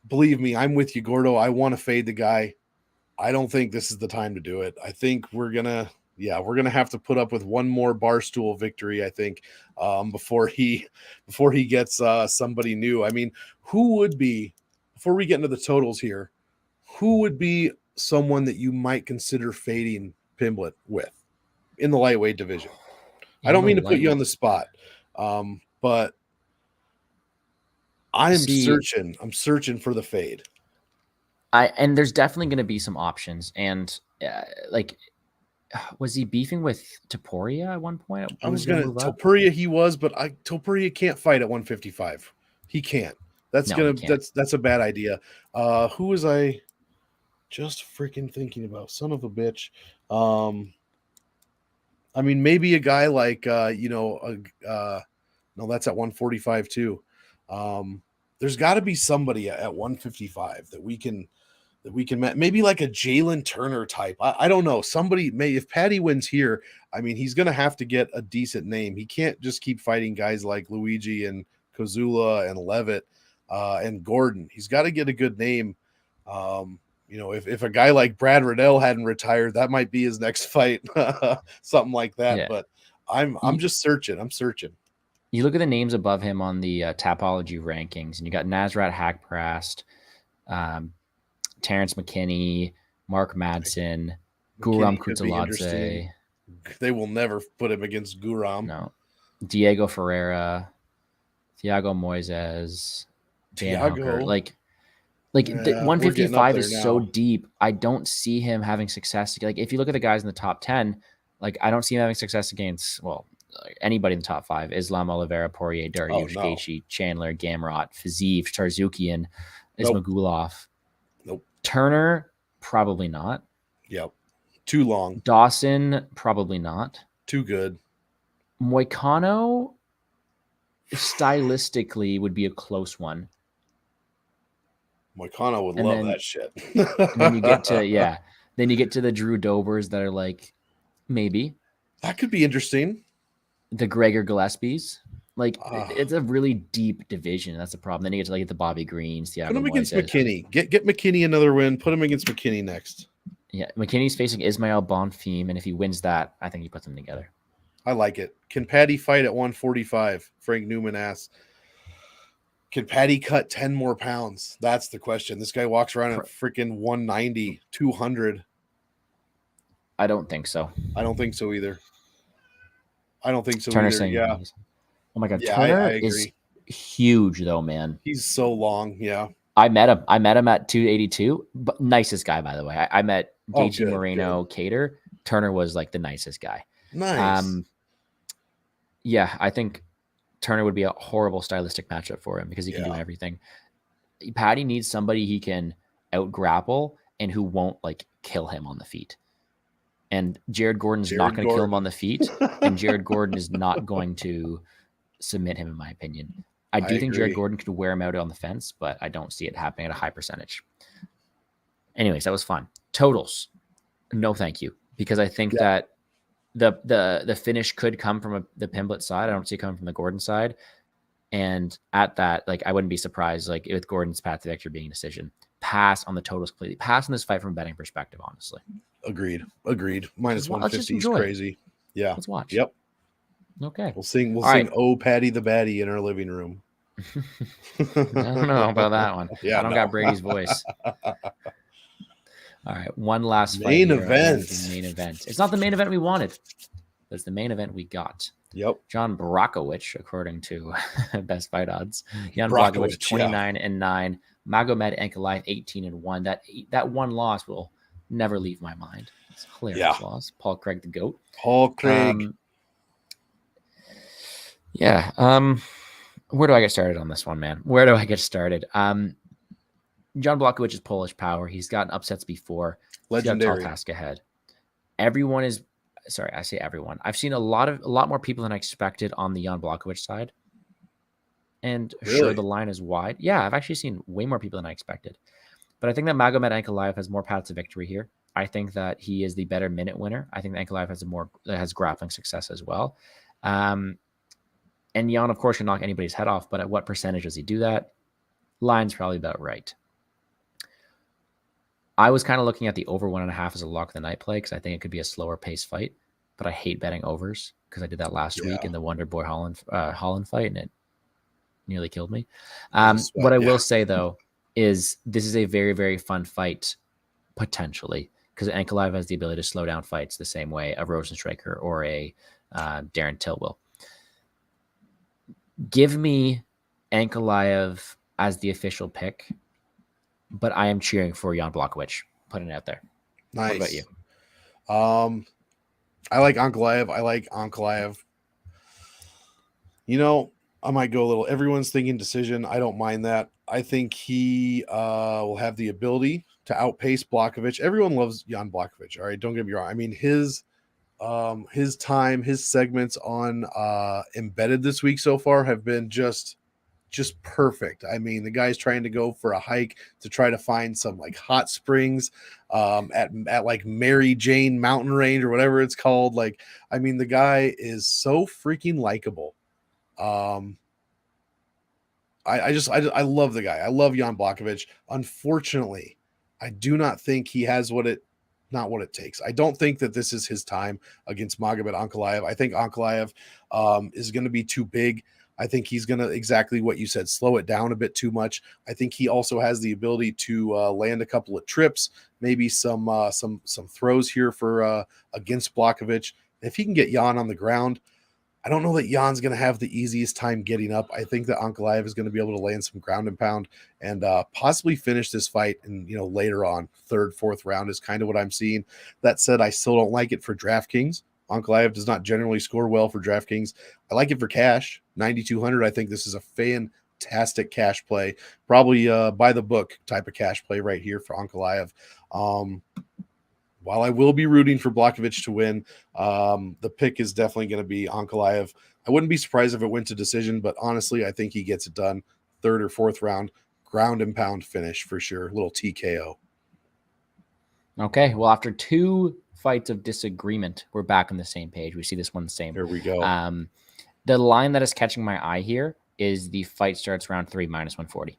Believe me, I'm with you, Gordo. I want to fade the guy. I don't think this is the time to do it. I think we're gonna have to put up with one more Barstool victory, I think, before he gets somebody new. I mean, who would be, before we get into the totals here, who would be someone that you might consider fading Pimblett with in the lightweight division? I don't mean to put you on the spot, but I'm searching for the fade. And there's definitely going to be some options. And was he beefing with Topuria at one point? Topuria he was, but Topuria can't fight at 155. He can't. That's a bad idea. Who was I just freaking thinking about? Son of a bitch. I mean, maybe a guy like no, that's at 145 too. There's got to be somebody at 155 that we can that we can maybe like a Jalen Turner type. I don't know. Somebody may, if Patty wins here, I mean, he's going to have to get a decent name. He can't just keep fighting guys like Luigi and Kozula and Levitt and Gordon. He's got to get a good name. If a guy like Brad Riddell hadn't retired, that might be his next fight, something like that. Yeah. But I'm just searching. I'm searching. You look at the names above him on the Tapology rankings, and you got Nasrat Hakprast, Terrence McKinney, Mark Madsen, Guram Kutsaladze. They will never put him against Guram. No. Diego Ferreira, Thiago Moises, Dan Hooker. Like the 155 is so deep. I don't see him having success. Like if you look at the guys in the top 10, like I don't see him having success against, anybody in the top 5. Islam, Oliveira, Poirier, Dariush, Gaethje, Chandler, Gamrot, Fiziev, Tarzukian, Ismagulov. Nope. Turner, probably not. Yep. Too long. Dawson, probably not. Too good. Moicano, stylistically, would be a close one. Moicano would love that shit. And then you get to, then you get to the Drew Dobers that are like, maybe. That could be interesting. The Gregor Gillespies. Like, it's a really deep division. That's the problem. Then you get to the Bobby Greens. Put him against McKinney. Get McKinney another win. Put him against McKinney next. Yeah, McKinney's facing Ismail Bonfim, and if he wins that, I think he puts them together. I like it. Can Patty fight at 145? Frank Newman asks. Can Patty cut 10 more pounds? That's the question. This guy walks around at freaking 190, 200. I don't think so. I don't think so either. Turner saying, yeah. Oh my God, yeah, Turner is huge though, man. He's so long. Yeah. I met him at 282. But nicest guy, by the way. I met Gaethje Moreno Cater. Turner was like the nicest guy. Nice. Yeah, I think Turner would be a horrible stylistic matchup for him because he can do everything. Patty needs somebody he can out grapple and who won't kill him on the feet. And Jared Gordon's not going to kill him on the feet, and Jared Gordon is not going to submit him, in my opinion. I do think Jared Gordon could wear him out on the fence, but I don't see it happening at a high percentage. Anyways, that was fun. Totals, no thank you, because I think that the finish could come from the Pimblett side. I don't see it coming from the Gordon side. And at that, I wouldn't be surprised, with Gordon's path to victory being a decision. Pass on the totals completely. Pass on this fight from a betting perspective, honestly. Agreed. Minus 150 is crazy. Yeah. Let's watch. Yep. Okay. We'll sing Oh Patty the Batty in our living room. I don't know about that one. I don't got Brady's voice. All right. One last main event. Main event. It's not the main event we wanted. It's the main event we got. Yep. John Blachowicz, according to Best Fight Odds. Jan Blachowicz, 29-9. Magomed Ankalaev, 18-1. That one loss will never leave my mind. It's a hilarious loss. Paul Craig the GOAT. Paul Craig. Where do I get started on this one, man? Where do I get started? John Blachowicz is Polish power. He's gotten upsets before. Legendary. He's got a tall task ahead. Everyone is sorry, I say everyone. I've seen a lot more people than I expected on the Jan Blachowicz side. And sure, the line is wide. Yeah, I've actually seen way more people than I expected. But I think that Magomed Ankalaev has more paths to victory here. I think that he is the better minute winner. I think that Ankalaev has grappling success as well. And Jan, of course, can knock anybody's head off, but at what percentage does he do that? Line's probably about right. I was kind of looking at the over 1.5 as a lock of the night play because I think it could be a slower pace fight, but I hate betting overs because I did that last week in the Wonder Boy Holland fight, and it nearly killed me. What I will say, though, is this is a very, very fun fight, potentially, because Ankalaev has the ability to slow down fights the same way a Rosenstreicher or a Darren Till will. Give me Ankalaev as the official pick, but I am cheering for Jan Blachowicz. Putting it out there. Nice. What about you? I like Ankalaev. You know, I might go a little. Everyone's thinking decision. I don't mind that. I think he will have the ability to outpace Blachowicz. Everyone loves Jan Blachowicz. All right, don't get me wrong. I mean, his segments on Embedded this week so far have been just just perfect. I mean, the guy's trying to go for a hike to try to find some like hot springs at like Mary Jane Mountain Range or whatever it's called. Like, I mean, the guy is so freaking likable. I love the guy. I love Jan Blachowicz. Unfortunately, I do not think he has what it takes. I don't think that this is his time against Magomed Ankalaev. I think Ankalaev is going to be too big. I think he's going to, exactly what you said, slow it down a bit too much. I think he also has the ability to land a couple of trips, maybe some throws here for against Blachowicz. If he can get Jan on the ground, I don't know that Jan's going to have the easiest time getting up. I think that Ankalaev is going to be able to land some ground and pound and possibly finish this fight. And, later on, third, fourth round is kind of what I'm seeing. That said, I still don't like it for DraftKings. Ankalaev does not generally score well for DraftKings. I like it for cash, 9,200. I think this is a fantastic cash play, probably by the book type of cash play right here for Ankalaev. While I will be rooting for Blachowicz to win, the pick is definitely going to be Ankalaev. I wouldn't be surprised if it went to decision, but honestly, I think he gets it done. Third or fourth round, ground and pound finish for sure. Little TKO. Okay, well, after 2 fights of disagreement, we're back on the same page. We see this one the same. Here we go. The line that is catching my eye here is the fight starts round 3 minus 140.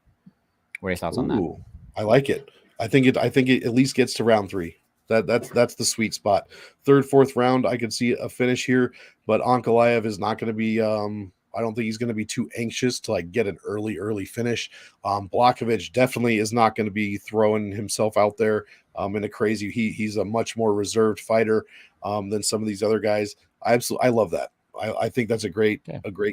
What are your thoughts on that? I like it. I think it at least gets to round 3. That's the sweet spot. Third, fourth round, I could see a finish here, but Ankalaev is not going to be. I don't think he's going to be too anxious to like get an early finish. Blachowicz definitely is not going to be throwing himself out there in a crazy. He's a much more reserved fighter than some of these other guys. I love that. I think that's a great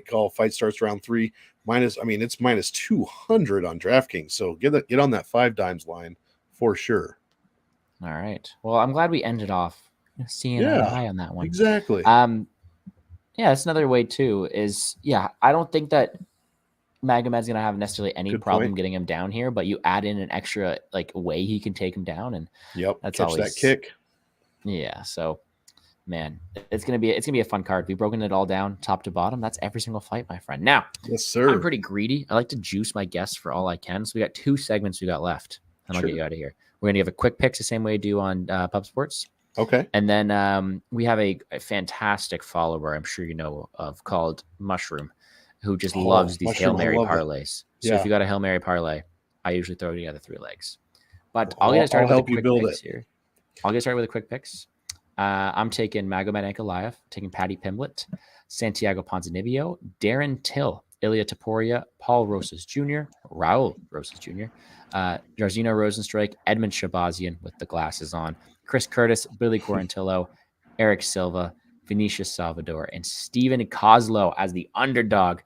call. Fight starts round 3. It's minus 200 on DraftKings. So get on that 5 dimes line for sure. All right. Well, I'm glad we ended off seeing eye to eye on that one. Exactly. Yeah, that's another way too. I don't think that Magomed's gonna have necessarily any problem getting him down here, but you add in an extra like way he can take him down, and that's always that kick. Yeah. So, man, it's gonna be a fun card. We've broken it all down top to bottom. That's every single fight, my friend. Now, yes, sir. I'm pretty greedy. I like to juice my guests for all I can. So we got 2 segments we got left, and I'll get you out of here. We're going to give a quick picks the same way we do on Pub Sports. Okay. And then we have a fantastic follower I'm sure you know of called Mushroom, who just loves these Hail Mary parlays. So if you got a Hail Mary parlay, I usually throw together 3 legs. But I'll get started with the quick picks here. I'll get started with the quick picks. I'm taking Magomed Ankalaev, taking Paddy Pimblett, Santiago Ponzinibbio, Darren Till, Ilya Taporia, Paul Rosas Jr., Raul Rosas Jr., Jairzinho Rosenstrike, Edmund Shabazian with the glasses on, Chris Curtis, Billy Quarantillo, Eric Silva, Vinicius Salvador, and Steven Kozlow as the underdog.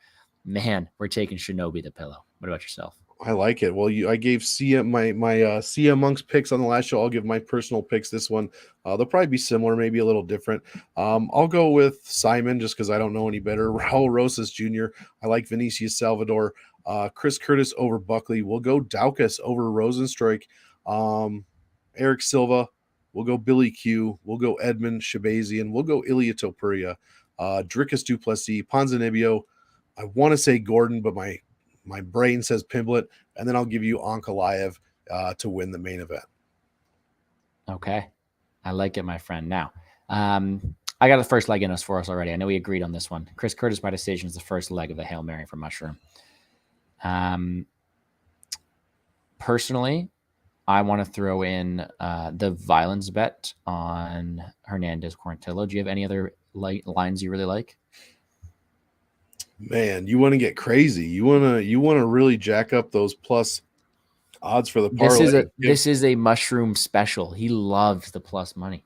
Man, we're taking Shinobi the pillow. What about yourself? I like it. Well, I gave my CM Monk's picks on the last show. I'll give my personal picks this one. They'll probably be similar, maybe a little different. I'll go with Simon just because I don't know any better. Raul Rosas Jr. I like Vinicius Salvador. Chris Curtis over Buckley. We'll go Daukus over Rosenstrike. Eric Silva. We'll go Billy Q. We'll go Edmund Shabazian. We'll go Ilya Topuria. Dricus Duplessis. Ponzinibbio. I want to say Gordon, but my brain says Pimblett. And then I'll give you Ankalaev to win the main event. Okay. I like it, my friend. Now, I got the first leg in us for us already. I know we agreed on this one. Chris Curtis by decision is the first leg of the Hail Mary for Mushroom. Personally, I want to throw in the violence bet on Hernandez Quarantillo. Do you have any other lines you really like? Man, you want to get crazy. You want to really jack up those plus odds for the parlay. This is a Mushroom special. He loves the plus money.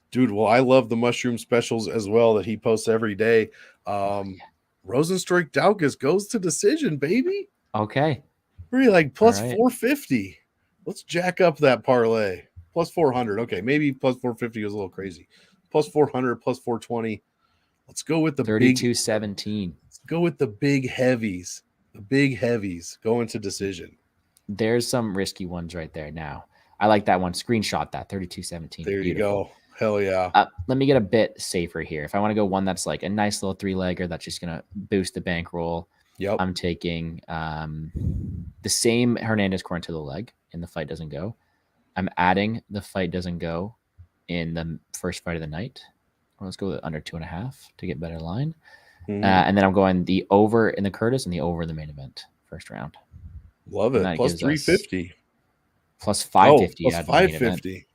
Dude, well, I love the Mushroom specials as well that he posts every day. Rosenstrike Daukus goes to decision, baby. Okay. Really like plus 450. Let's jack up that parlay. Plus 400. Okay, maybe plus 450 was a little crazy. Plus 400, plus 420. Let's go with the 32-17. Let's go with the big heavies. The big heavies going to decision. There's some risky ones right there now. I like that one. Screenshot that 32-17. There you go. Hell yeah. Let me get a bit safer here. If I want to go one that's like a nice little 3-legger that's just going to boost the bankroll, Yep. I'm taking the same Hernandez corner to the leg, and the fight doesn't go. I'm adding the fight doesn't go in the first fight of the night. Or let's go with under 2.5 to get better line. And then I'm going the over in the Curtis and the over in the main event first round. Love And it. that Plus gives us 350. plus 550 plus at the main event. 550.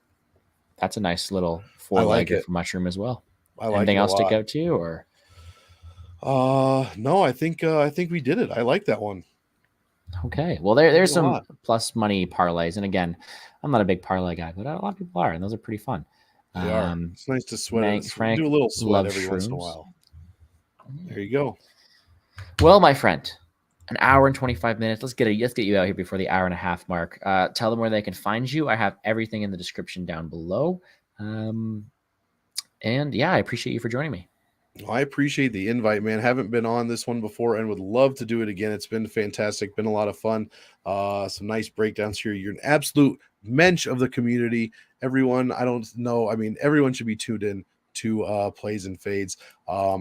That's a nice little I four-legger like it. for Mushroom as well. I like Anything it a else stick lot. out to you, or? No, I think we did it. I like that one. Okay. Well, there's some plus money parlays, and again, I'm not a big parlay guy, but a lot of people are, and those are pretty fun. They are. It's nice to sweat it. Frank Do a little sweat every shrooms. once in a while. There you go. Well, my friend, an hour and 25 minutes. Let's get you out here before the hour and a half mark. Tell them where they can find you. I have everything in the description down below. And yeah, I appreciate you for joining me. I appreciate the invite, man. Haven't been on this one before and would love to do it again. It's been fantastic. Been a lot of fun. Some nice breakdowns here. You're an absolute mensch of the community. Everyone, I don't know. I mean, everyone should be tuned in to Plays and Fades.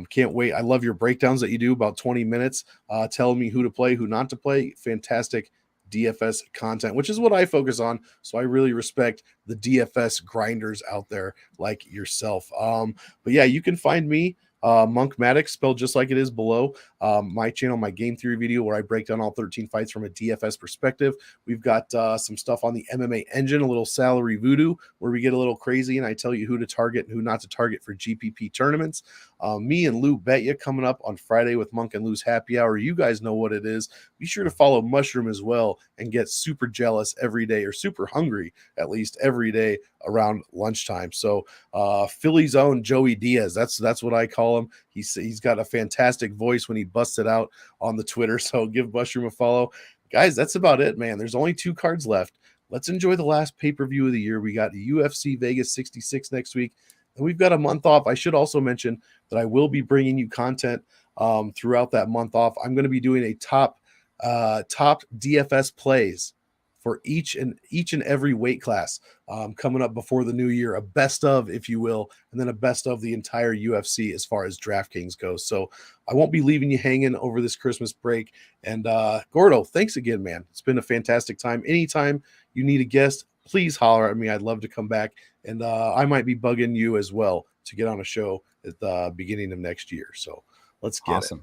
Can't wait. I love your breakdowns that you do, about 20 minutes, telling me who to play, who not to play. Fantastic DFS content, which is what I focus on. So I really respect the DFS grinders out there like yourself. But yeah, you can find me MonkMMATics, spelled just like it is below. My channel, my game theory video where I break down all 13 fights from a DFS perspective. We've got some stuff on the MMA engine, a little salary voodoo where we get a little crazy and I tell you who to target and who not to target for GPP tournaments. Me and Lou bet you coming up on Friday with Monk and Lou's happy hour. You guys know what it is. Be sure to follow Mushroom as well and get super jealous every day, or super hungry at least every day around lunchtime. So Philly's own Joey Diaz, that's what I call him. He's got a fantastic voice when he busts it out on the Twitter. So give Mushroom a follow. Guys, that's about it, man. There's only 2 cards left. Let's enjoy the last pay-per-view of the year. We got UFC Vegas 66 next week, and we've got a month off. I should also mention that I will be bringing you content throughout that month off. I'm going to be doing a top DFS plays for each and every weight class coming up before the new year, a best of, if you will, and then a best of the entire UFC as far as DraftKings goes. So I won't be leaving you hanging over this Christmas break. And Gordo, thanks again, man. It's been a fantastic time. Anytime you need a guest, please holler at me. I'd love to come back. And I might be bugging you as well to get on a show at the beginning of next year. So let's get it.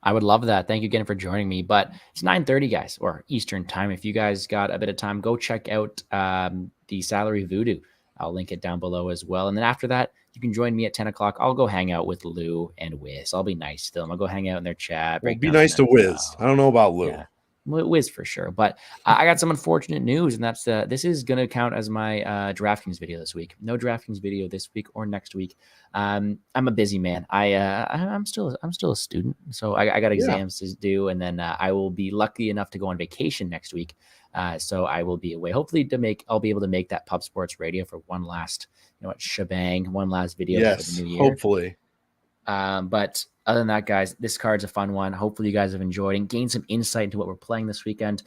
I would love that. Thank you again for joining me. But it's 9:30, guys, or Eastern time. If you guys got a bit of time, go check out the Salary Voodoo. I'll link it down below as well. And then after that, you can join me at 10 o'clock. I'll go hang out with Lou and Wiz. I'll be nice to them. I'll go hang out in their chat. Well, be nice to Wiz. I don't know about Lou. Yeah. Wiz for sure. But I got some unfortunate news, and that's this is going to count as my DraftKings video this week. No DraftKings video this week or next week. I'm a busy man. I'm still a student, so I got exams to do, and then I will be lucky enough to go on vacation next week. So I will be away. Hopefully I'll be able to make that Pub Sports Radio for one last shebang, one last video for the new year. Hopefully. But other than that, guys, this card's a fun one. Hopefully you guys have enjoyed and gained some insight into what we're playing this weekend.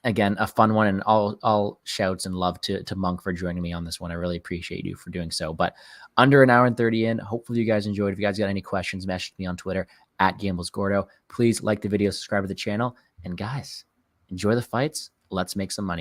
Again, a fun one, and all shouts and love to Monk for joining me on this one. I really appreciate you for doing so. But under an hour and 30 in, hopefully you guys enjoyed. If you guys got any questions, message me on Twitter at GamblesGordo. Please like the video, subscribe to the channel, and guys, enjoy the fights. Let's make some money.